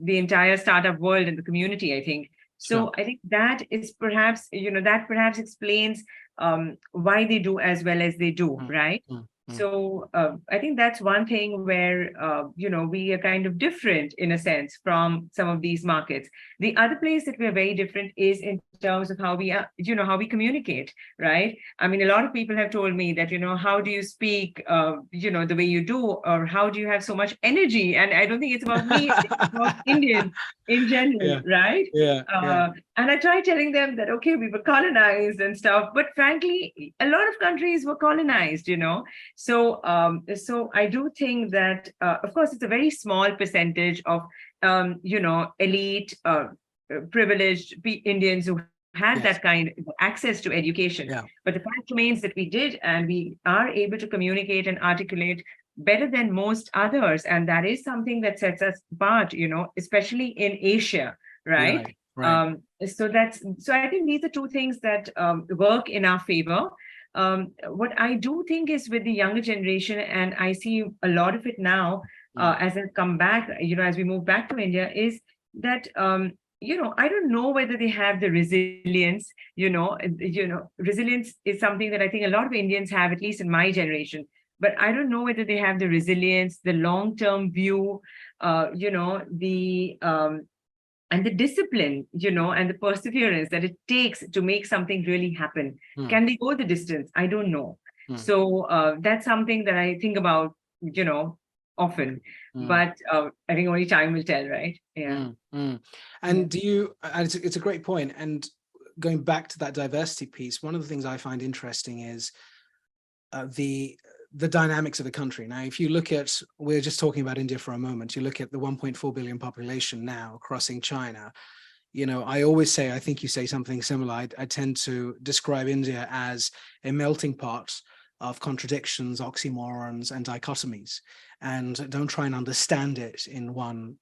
the entire startup world and the community, I think. So Sure. I think that is perhaps, that perhaps explains why they do as well as they do, right? So I think that's one thing where, we are kind of different in a sense from some of these markets. The other place that we are very different is in terms of how we are, how we communicate, right? I mean, a lot of people have told me that, how do you speak, the way you do, or how do you have so much energy? And I don't think it's about me, it's about Indians in general, right? Yeah. And I tried telling them that, okay, we were colonized and stuff, but frankly, a lot of countries were colonized, So, so I do think that, of course, it's a very small percentage of, elite, privileged Indians who had that kind of access to education. Yeah. But the fact remains that we did, and we are able to communicate and articulate better than most others. And that is something that sets us apart, especially in Asia, right? Right. So I think these are two things that work in our favor. What I do think is with the younger generation, and I see a lot of it now as I come back, as we move back to India, is that I don't know whether they have the resilience. Resilience is something that I think a lot of Indians have, at least in my generation. But I don't know whether they have the resilience, the long-term view, and the discipline, and the perseverance that it takes to make something really happen. Can they go the distance? I don't know. So that's something that I think about, often. But I think only time will tell, right? Yeah. And it's a great point. And going back to that diversity piece, one of the things I find interesting is the dynamics of the country. Now, if you look at, we're just talking about India for a moment, you look at the 1.4 billion population now crossing China. I always say, I think you say something similar. I tend to describe India as a melting pot of contradictions, oxymorons, and dichotomies, and don't try and understand it in one,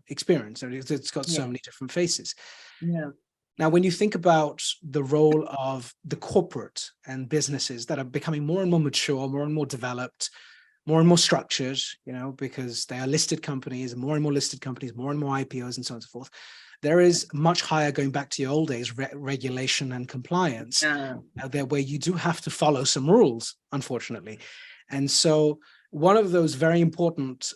experience. It's got so many different faces. Yeah. Now, when you think about the role of the corporate and businesses that are becoming more and more mature, more and more developed, more and more structured, because they are listed companies, more and more listed companies, more and more IPOs, and so on and so forth, there is much higher, going back to your old days, regulation and compliance there, where you do have to follow some rules, unfortunately. And so one of those very important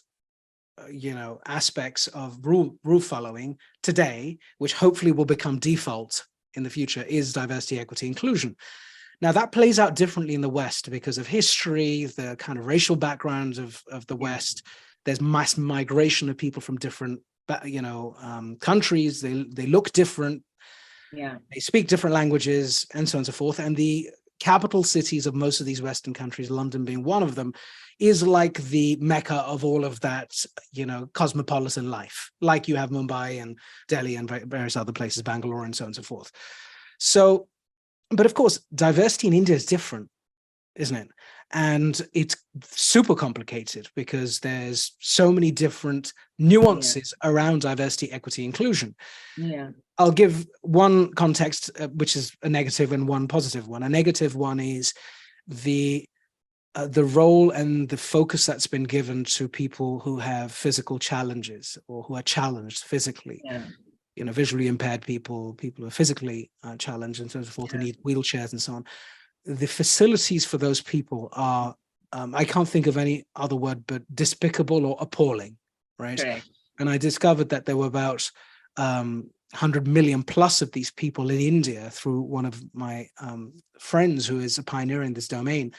aspects of rule following today, which hopefully will become default in the future, is diversity, equity, inclusion. Now that plays out differently in the West because of history, the kind of racial backgrounds of the West. There's mass migration of people from different, countries. They look different. Yeah. They speak different languages and so on and so forth. And the capital cities of most of these Western countries, London being one of them, is like the mecca of all of that, cosmopolitan life, like you have Mumbai and Delhi and various other places, Bangalore and so on and so forth. So, but of course, diversity in India is different, isn't it? And it's super complicated because there's so many different nuances around diversity, equity, inclusion. Yeah. I'll give one context, which is a negative, and one positive one. A negative one is the role and the focus that's been given to people who have physical challenges or who are challenged physically. Yeah. Visually impaired people who are physically challenged and so forth, who need wheelchairs and so on. The facilities for those people are, I can't think of any other word, but despicable or appalling, right? Correct. And I discovered that there were about 100 million plus of these people in India through one of my friends who is a pioneer in this domain.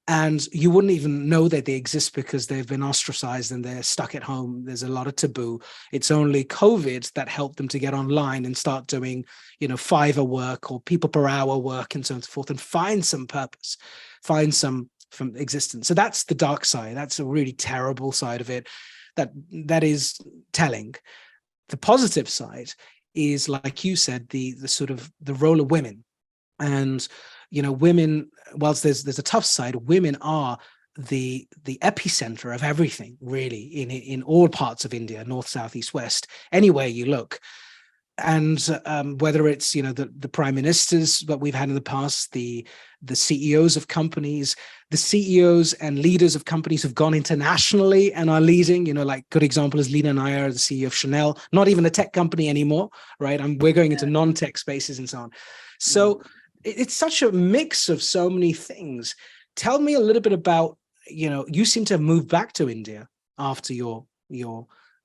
And you wouldn't even know that they exist because they've been ostracized and they're stuck at home. There's a lot of taboo. It's only COVID that helped them to get online and start doing, Fiverr work or people per hour work and so on and so forth, and find some purpose, find some from existence. So that's the dark side. That's a really terrible side of it. That is telling. The positive side is, like you said, the sort of the role of women. And women, whilst there's a tough side, women are the epicenter of everything, really, in all parts of India, north, south, east, west, anywhere you look. And whether it's the prime ministers that we've had in the past, the CEOs of companies, the CEOs and leaders of companies who've gone internationally and are leading, like good example is Lena Nair, the CEO of Chanel, not even a tech company anymore, right? And we're going into non-tech spaces and so on. So it's such a mix of so many things. Tell me a little bit about, you seem to have moved back to India after your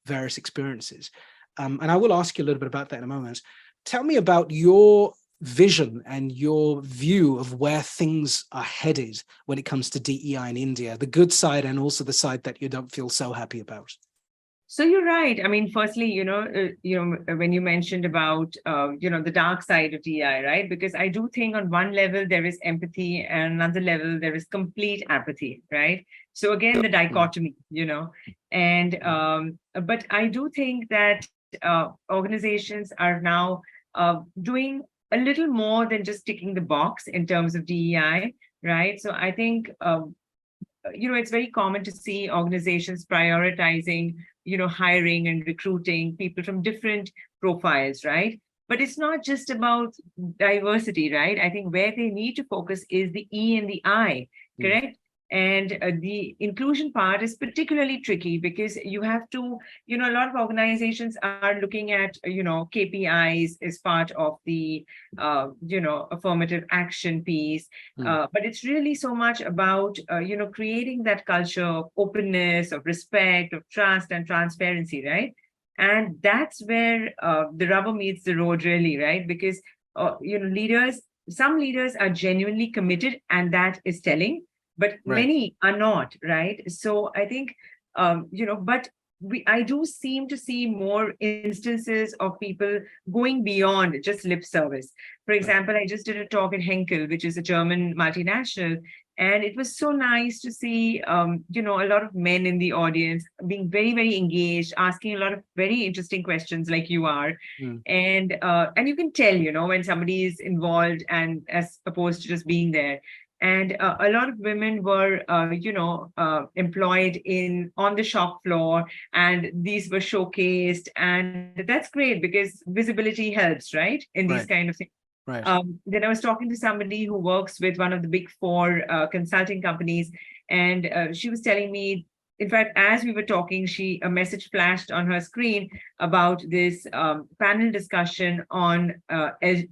various experiences. And I will ask you a little bit about that in a moment. Tell me about your vision and your view of where things are headed when it comes to DEI in India, the good side and also the side that you don't feel so happy about. So you're right. I mean, firstly, when you mentioned about, the dark side of DEI, right? Because I do think on one level there is empathy, and another level there is complete apathy, right? So again, the dichotomy, and but I do think that organizations are now doing a little more than just ticking the box in terms of DEI, right? So I think it's very common to see organizations prioritizing, hiring and recruiting people from different profiles, right? But it's not just about diversity, right? I think where they need to focus is the E and the I, correct? And the inclusion part is particularly tricky because you have to, a lot of organizations are looking at, KPIs as part of the, affirmative action piece. But it's really so much about, creating that culture of openness, of respect, of trust and transparency, right? And that's where the rubber meets the road, really, right? Because, some leaders are genuinely committed, and that is telling. But many are not, right? So I think, but I do seem to see more instances of people going beyond just lip service. For example, I just did a talk at Henkel, which is a German multinational, and it was so nice to see, a lot of men in the audience being very, very engaged, asking a lot of very interesting questions like you are. And you can tell, when somebody is involved and as opposed to just being there. And a lot of women were, employed on the shop floor, and these were showcased. And that's great because visibility helps, right? In these kind of things. Right. Then I was talking to somebody who works with one of the big four consulting companies, and she was telling me, in fact, as we were talking, a message flashed on her screen about this panel discussion on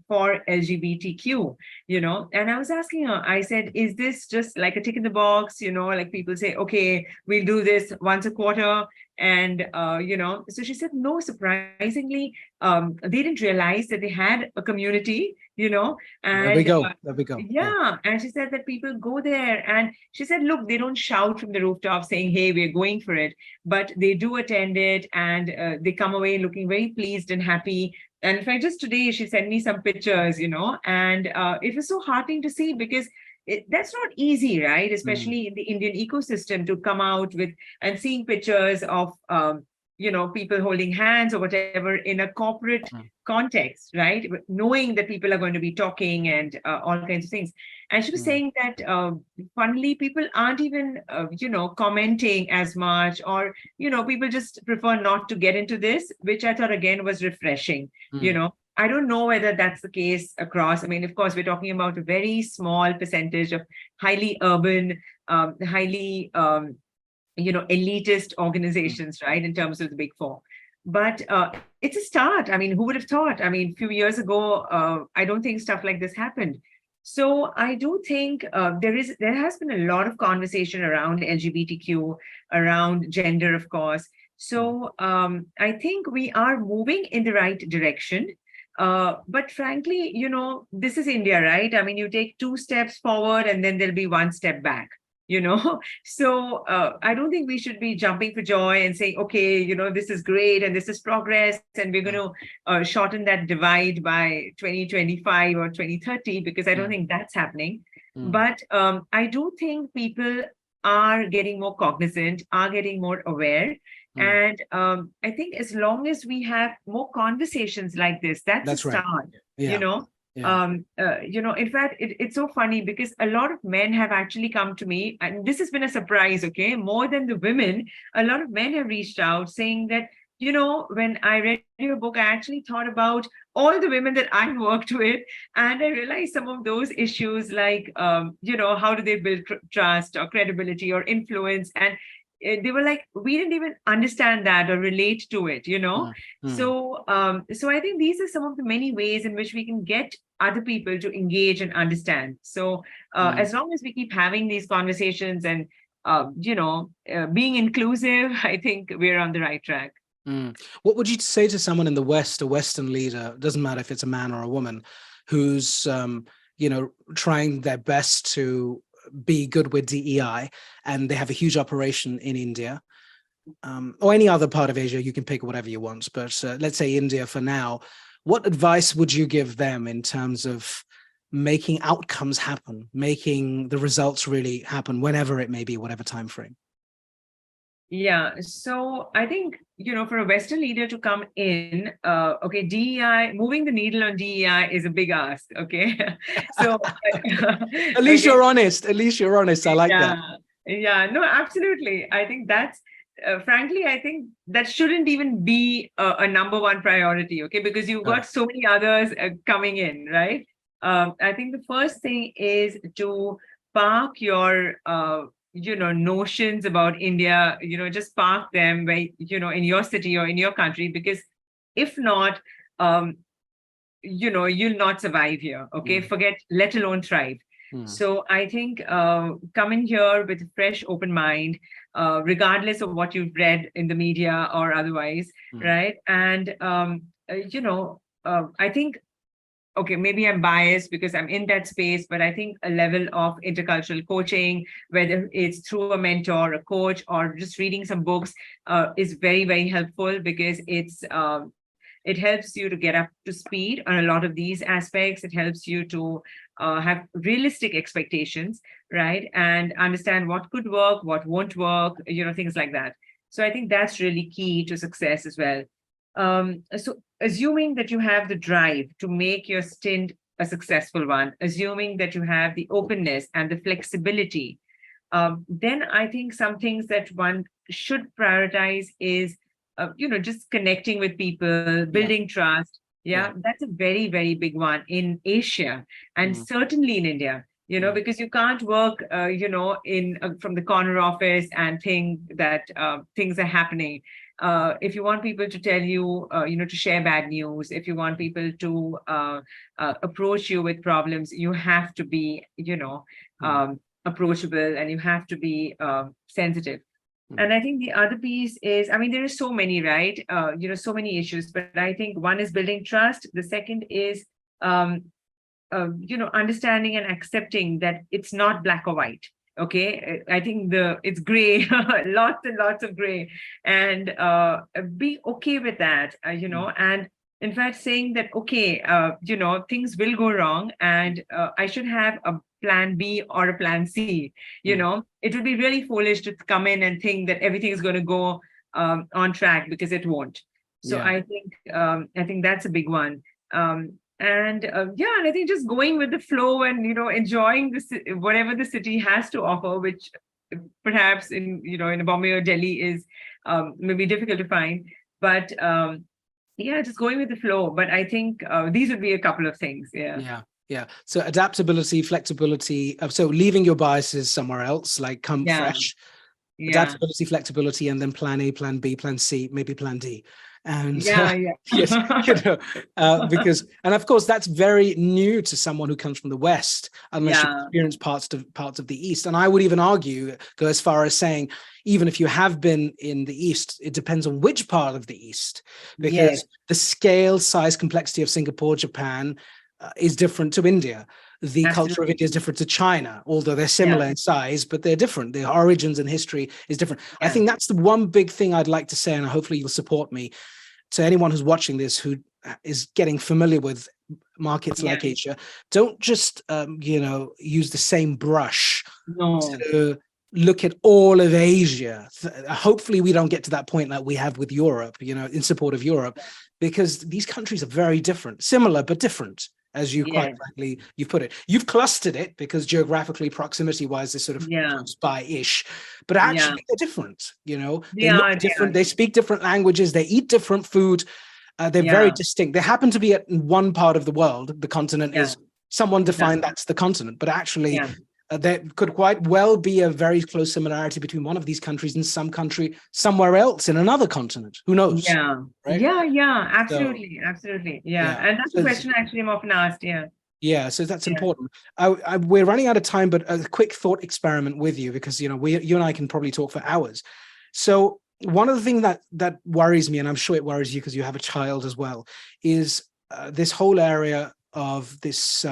for LGBTQ, and I was asking her, I said, is this just like a tick in the box, like people say, okay, we'll do this once a quarter And, so she said, no, surprisingly, they didn't realize that they had a community, There we and go. There we go. Yeah. yeah. And she said that people go there, and she said, look, they don't shout from the rooftop saying, hey, we're going for it, but they do attend it, and they come away looking very pleased and happy. And in fact, just today, she sent me some pictures, and it was so heartening to see, because that's not easy, right? Especially in the Indian ecosystem, to come out with and seeing pictures of, people holding hands or whatever in a corporate context, right? Knowing that people are going to be talking and all kinds of things. And she was saying that, funnily, people aren't even, commenting as much, or, people just prefer not to get into this, which I thought again was refreshing. I don't know whether that's the case across. I mean, of course, we're talking about a very small percentage of highly urban, highly, elitist organizations, right, in terms of the big four. But it's a start. I mean, who would have thought? I mean, a few years ago, I don't think stuff like this happened. So I do think there has been a lot of conversation around LGBTQ, around gender, of course. So I think we are moving in the right direction. But frankly, this is India, right? I mean, you take 2 steps forward and then there'll be 1 step back, So I don't think we should be jumping for joy and saying, okay, this is great and this is progress, and we're going to shorten that divide by 2025 or 2030, because I don't think that's happening. But I do think people are getting more cognizant, are getting more aware. And I think as long as we have more conversations like this, that's a start, right. Yeah. In fact, it's so funny, because a lot of men have actually come to me, and this has been a surprise, okay, more than the women. A lot of men have reached out saying that, when I read your book, I actually thought about all the women that I've worked with, and I realized some of those issues, like, how do they build trust or credibility or influence? And they were like, we didn't even understand that or relate to it, So I think these are some of the many ways in which we can get other people to engage and understand. So as long as we keep having these conversations and being inclusive, I think we're on the right track. What would you say to someone in the West, a Western leader, doesn't matter if it's a man or a woman, who's trying their best to be good with DEI, and they have a huge operation in India, or any other part of Asia? You can pick whatever you want, but let's say India for now. What advice would you give them in terms of making outcomes happen, making the results really happen, whenever it may be, whatever time frame? Yeah, so I think, for a Western leader to come in, okay, DEI, moving the needle on DEI is a big ask, okay? So at least you're honest. At least you're honest. I like that. Yeah, no, absolutely. I think that's, frankly, I think that shouldn't even be a number one priority, okay? Because you've got so many others coming in, right? I think the first thing is to park your notions about India, just park them where, in your city or in your country, because if not, you'll not survive here. Okay. Forget, let alone thrive. So I think come in here with a fresh, open mind, regardless of what you've read in the media or otherwise, right? And, I think, okay, maybe I'm biased because I'm in that space, but I think a level of intercultural coaching, whether it's through a mentor, a coach, or just reading some books, is very, very helpful, because it helps you to get up to speed on a lot of these aspects. It helps you to have realistic expectations, right? And understand what could work, what won't work, things like that. So I think that's really key to success as well. So assuming that you have the drive to make your stint a successful one, assuming that you have the openness and the flexibility, then I think some things that one should prioritize is, just connecting with people, building trust. Yeah, that's a very, very big one in Asia, and certainly in India. Because you can't work, in from the corner office and think that things are happening. If you want people to tell you, to share bad news, if you want people to approach you with problems, you have to be, approachable, and you have to be sensitive. And I think the other piece is, I mean, there are so many, right? So many issues, but I think one is building trust. The second is, um, understanding and accepting that it's not black or white. Okay, I think it's gray, lots and lots of gray, and be okay with that. And in fact, saying that okay, things will go wrong, and I should have a plan B or a plan C. It would be really foolish to come in and think that everything is going to go on track, because it won't. So I think that's a big one. And I think just going with the flow and enjoying whatever the city has to offer, which perhaps in Bombay or Delhi is maybe difficult to find, but just going with the flow. But I think these would be a couple of things. Yeah. So adaptability, flexibility. So leaving your biases somewhere else, like come fresh. Adaptability, flexibility, and then plan A, plan B, plan C, maybe plan D. And yes, because, and of course, that's very new to someone who comes from the West, unless you experience parts of the East. And I would even argue, go as far as saying, even if you have been in the East, it depends on which part of the East, because the scale, size, complexity of Singapore, Japan is different to India. The culture of India is different to China, although they're similar in size, but they're different. Their origins and history is different. I think that's the one big thing I'd like to say, and hopefully you'll support me, to anyone who's watching this, who is getting familiar with markets like Asia. Don't just, use the same brush to look at all of Asia. Hopefully we don't get to that point like we have with Europe, in support of Europe, because these countries are very different, similar, but different. As you quite rightly you've put it, you've clustered it because geographically, proximity-wise, they're sort of close by-ish, but actually they're different. They look different. They speak different languages. They eat different food. They're very distinct. They happen to be at one part of the world. The continent is someone defined that's the continent, but actually, there could quite well be a very close similarity between one of these countries and some country somewhere else in another continent. Who knows? Right? Absolutely. And that's the question actually I'm often asked. So that's important. We're running out of time, but a quick thought experiment with you, because you and I can probably talk for hours. So one of the things that worries me, and I'm sure it worries you because you have a child as well, is this whole area of this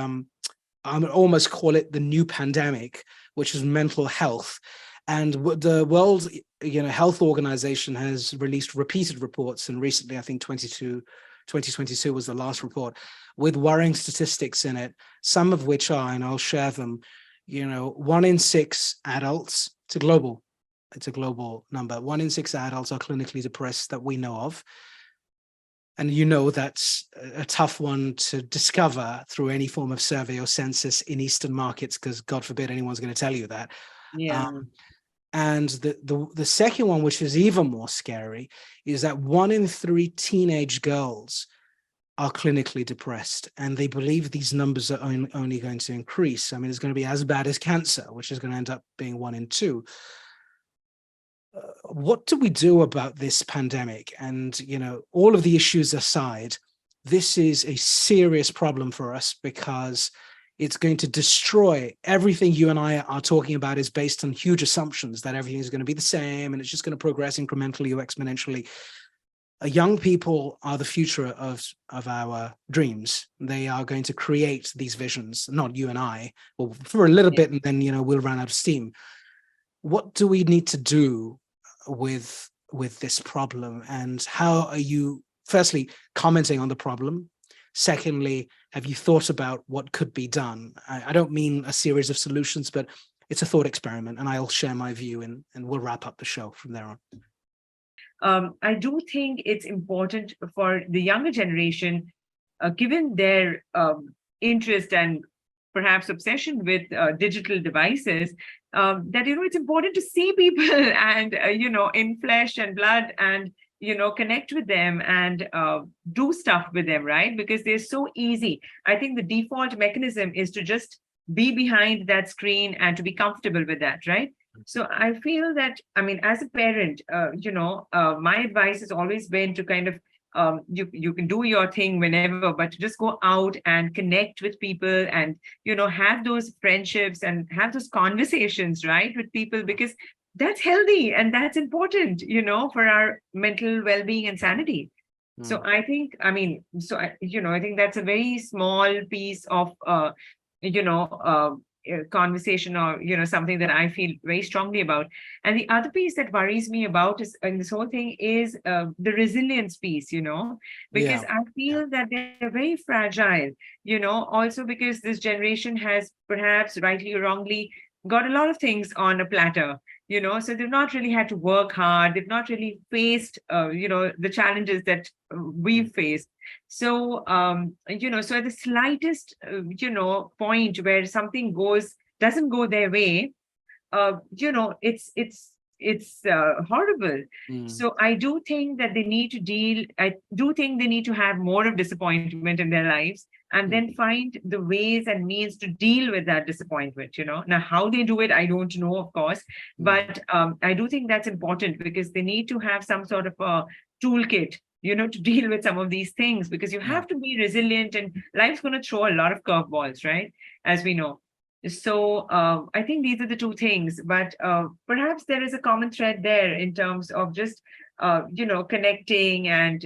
I would almost call it the new pandemic, which is mental health. And the World Health Organization has released repeated reports, and recently, I think 2022 was the last report, with worrying statistics in it, some of which are, and I'll share them, 1 in 6 adults, it's a global number, 1 in 6 adults are clinically depressed that we know of. And that's a tough one to discover through any form of survey or census in Eastern markets, because God forbid anyone's going to tell you that. And the second one, which is even more scary, is that 1 in 3 teenage girls are clinically depressed, and they believe these numbers are only going to increase. I mean, it's going to be as bad as cancer, which is going to end up being 1 in 2. What do we do about this pandemic? And, all of the issues aside, this is a serious problem for us, because it's going to destroy everything you and I are talking about. Is based on huge assumptions that everything is going to be the same and it's just going to progress incrementally or exponentially. Young people are the future of our dreams. They are going to create these visions, not you and I, well, for a little bit, and then, we'll run out of steam. What do we need to do with this problem, and how are you, firstly, commenting on the problem? Secondly, have you thought about what could be done? I don't mean a series of solutions, but it's a thought experiment, and I'll share my view, and we'll wrap up the show from there on. I do think it's important for the younger generation, given their interest and perhaps obsession with digital devices, that it's important to see people and in flesh and blood, and connect with them and do stuff with them, right? Because they're so easy. I think the default mechanism is to just be behind that screen and to be comfortable with that, right? So I feel that, I mean, as a parent, my advice has always been to kind of you can do your thing whenever, but just go out and connect with people and have those friendships and have those conversations, right, with people, because that's healthy and that's important, for our mental well-being and sanity. So I think, I think that's a very small piece of, you know, conversation, or, something that I feel very strongly about. And the other piece that worries me about is in this whole thing is the resilience piece, because Yeah. I Yeah. feel that they're very fragile, also because this generation has perhaps rightly or wrongly got a lot of things on a platter, so they've not really had to work hard. They've not really faced, the challenges that we've faced. So, so at the slightest, point where something doesn't go their way, it's horrible. Mm. So I do think that I do think they need to have more of disappointment in their lives, and Mm. then find the ways and means to deal with that disappointment. Now how they do it, I don't know, of course, Mm. but I do think that's important, because they need to have some sort of a toolkit, to deal with some of these things, because you Yeah. have to be resilient, and life's going to throw a lot of curveballs, right? As we know. So I think these are the two things, but perhaps there is a common thread there in terms of just, connecting and,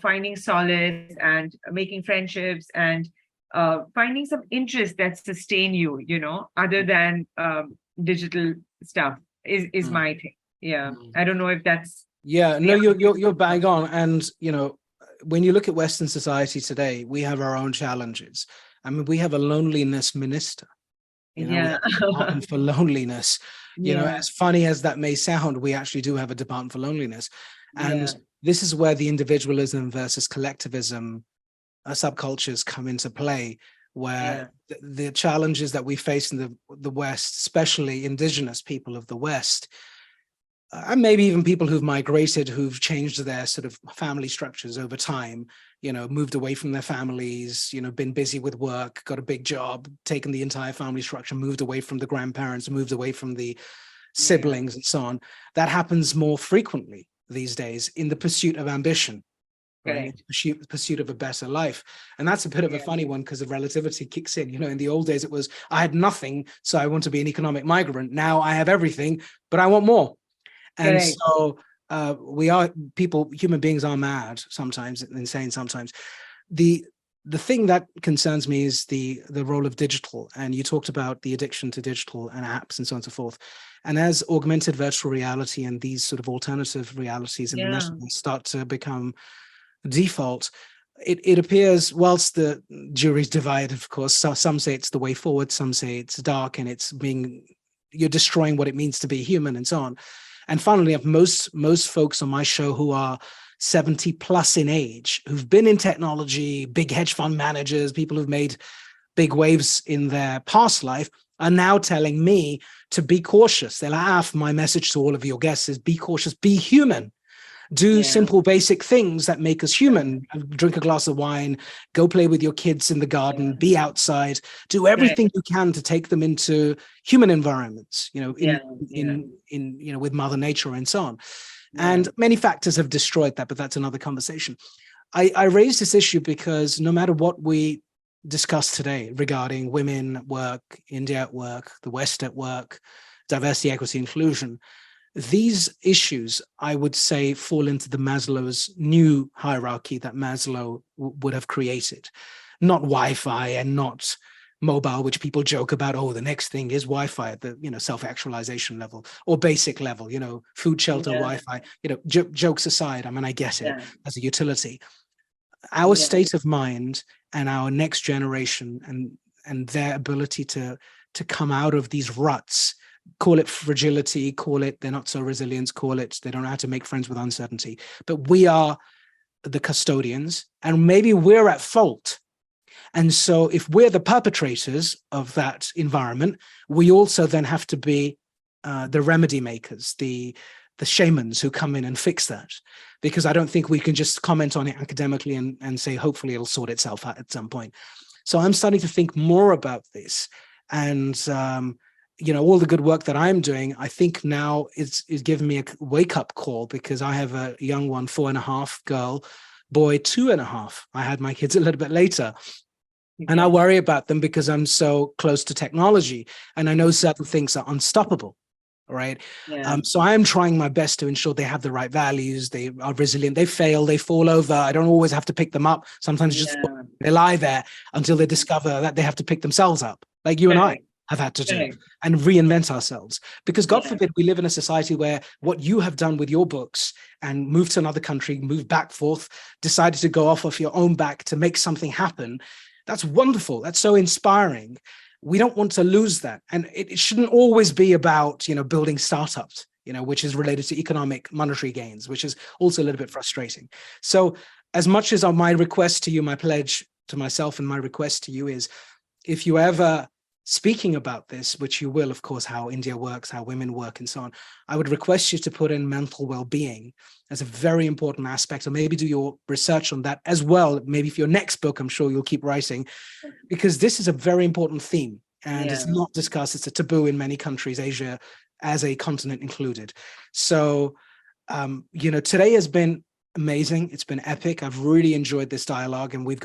finding solace and making friendships, and finding some interests that sustain you, other than digital stuff is Mm. my thing. Yeah. Mm. I don't know if that's Yeah, the no, you're answer you're to you're your bang on. question. And when you look at Western society today, we have our own challenges. I mean, we have a loneliness minister. We Yeah. have a department for loneliness. Yeah. As funny as that may sound, we actually do have a department for loneliness. And Yeah. this is where the individualism versus collectivism subcultures come into play, where Yeah. the challenges that we face in the West, especially indigenous people of the West, and maybe even people who've migrated, who've changed their sort of family structures over time, moved away from their families, been busy with work, got a big job, taken the entire family structure, moved away from the grandparents, moved away from the Yeah. siblings and so on. That happens more frequently these days in the pursuit of ambition, right? In Correct. the pursuit of a better life. And that's a bit of a Yeah. funny one, because the relativity kicks in. In the old days, it was, I had nothing, so I want to be an economic migrant. Now I have everything, but I want more. And Correct. so human beings are mad sometimes, insane sometimes. The thing that concerns me is the role of digital. And you talked about the addiction to digital and apps and so on and so forth. And as augmented virtual reality and these sort of alternative realities in the Yeah. metaverse start to become default, it appears, whilst the jury's divided, of course, so some say it's the way forward, some say it's dark and you're destroying what it means to be human and so on. And finally, most folks on my show who are 70 plus in age, who've been in technology, big hedge fund managers, people who've made big waves in their past life, are now telling me to be cautious. They're like, my message to all of your guests is be cautious, be human. Do Yeah. simple, basic things that make us human. Drink a glass of wine, go play with your kids in the garden, Yeah. be outside, do everything you can to take them into human environments, Yeah. Yeah. with Mother Nature and so on. Yeah. And many factors have destroyed that, but that's another conversation. I raised this issue because no matter what we discuss today regarding women at work, India at work, the West at work, diversity, equity, inclusion, these issues, I would say, fall into the Maslow's new hierarchy that Maslow would have created. Not Wi-Fi and not mobile, which people joke about. Oh, the next thing is Wi-Fi at the self-actualization level or basic level. Food, shelter, Yeah. Wi-Fi. Jokes aside, I mean, I get it Yeah. as a utility. Our state of mind and our next generation and their ability to come out of these ruts. Call it fragility, call it they're not so resilient, call it they don't know how to make friends with uncertainty. But we are the custodians, and maybe we're at fault. And so if we're the perpetrators of that environment, we also then have to be the remedy makers, the shamans who come in and fix that. Because I don't think we can just comment on it academically and say, hopefully it'll sort itself out at some point. So I'm starting to think more about this. And all the good work that I'm doing, I think now is giving me a wake-up call, because I have a young one, 4.5, girl, boy, 2.5. I had my kids a little bit later. And I worry about them because I'm so close to technology. And I know certain things are unstoppable, right? Yeah. So I am trying my best to ensure they have the right values, they are resilient, they fail, they fall over. I don't always have to pick them up. Sometimes just Yeah. they lie there until they discover that they have to pick themselves up, like you and I Correct. have had to do, Correct. and reinvent ourselves. Because God Yeah. forbid we live in a society where what you have done with your books and moved to another country, moved back forth, decided to go off your own back to make something happen. That's wonderful. That's so inspiring. We don't want to lose that. And it shouldn't always be about, building startups, which is related to economic monetary gains, which is also a little bit frustrating. So as much as my request to you, my pledge to myself and my request to you is, if you ever speaking about this, which you will, of course, how India works, how women work and so on, I would request you to put in mental well-being as a very important aspect, or maybe do your research on that as well. Maybe for your next book, I'm sure you'll keep writing, because this is a very important theme and it's not discussed. It's a taboo in many countries, Asia as a continent included. So, today has been amazing. It's been epic. I've really enjoyed this dialogue, and we've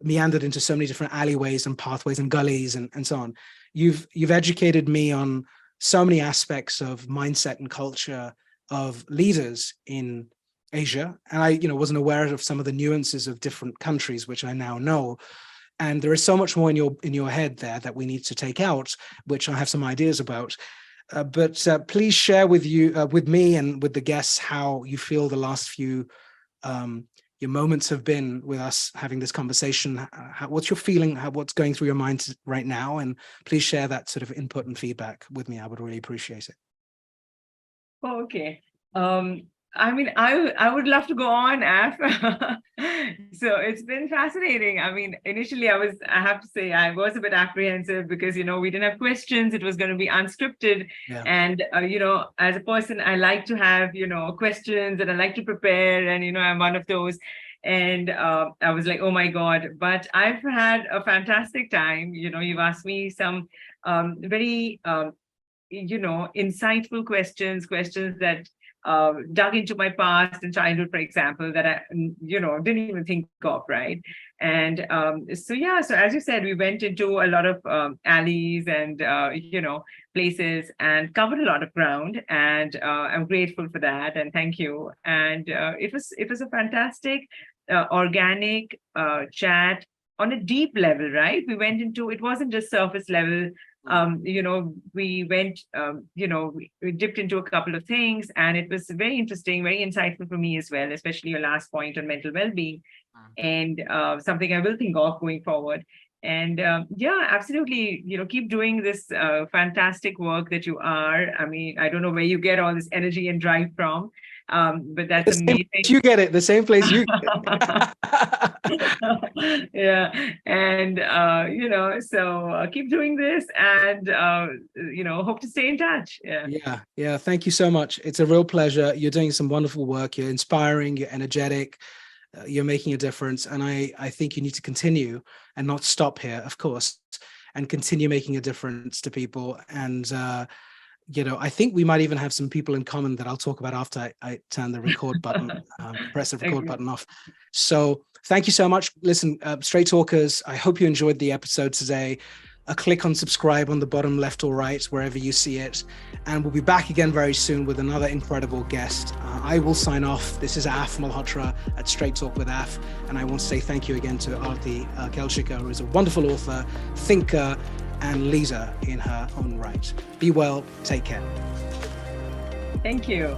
meandered into so many different alleyways and pathways and gullies and so on. You've educated me on so many aspects of mindset and culture of leaders in Asia. And I, wasn't aware of some of the nuances of different countries, which I now know. And there is so much more in your head there that we need to take out, which I have some ideas about. But please share with me and with the guests how you feel the last few your moments have been with us having this conversation. What's your feeling? What's going through your mind right now? And please share that sort of input and feedback with me. I would really appreciate it. Oh, okay. I would love to go on, Af. So it's been fascinating. I mean, initially I have to say, I was a bit apprehensive because, we didn't have questions. It was going to be unscripted. Yeah. And, as a person, I like to have, questions, and I like to prepare. And, I'm one of those. And I was like, oh my God, but I've had a fantastic time. You've asked me some very, insightful questions that dug into my past and childhood, for example, that I, didn't even think of, right? And so as you said, we went into a lot of alleys and, places and covered a lot of ground. And I'm grateful for that. And thank you. And it was a fantastic, organic chat on a deep level, right? We went into, it wasn't just surface level. We went, we dipped into a couple of things, and it was very interesting, very insightful for me as well, especially your last point on mental well-being, and something I will think of going forward. And absolutely, keep doing this fantastic work that you are. I mean, I don't know where you get all this energy and drive from, but that's amazing. You get it, the same place you get it. Yeah. And, so keep doing this, and, hope to stay in touch. Yeah. Thank you so much. It's a real pleasure. You're doing some wonderful work. You're inspiring, you're energetic, you're making a difference. And I think you need to continue and not stop here, of course, and continue making a difference to people. And, I think we might even have some people in common that I'll talk about after I turn the record button, press the record button off. So thank you so much. Listen, Straight Talkers, I hope you enjoyed the episode today. Click on subscribe on the bottom left or right, wherever you see it. And we'll be back again very soon with another incredible guest. I will sign off. This is Af Malhotra at Straight Talk with Af. And I want to say thank you again to Aarti Kelshikar, who is a wonderful author, thinker, and leader in her own right. Be well. Take care. Thank you.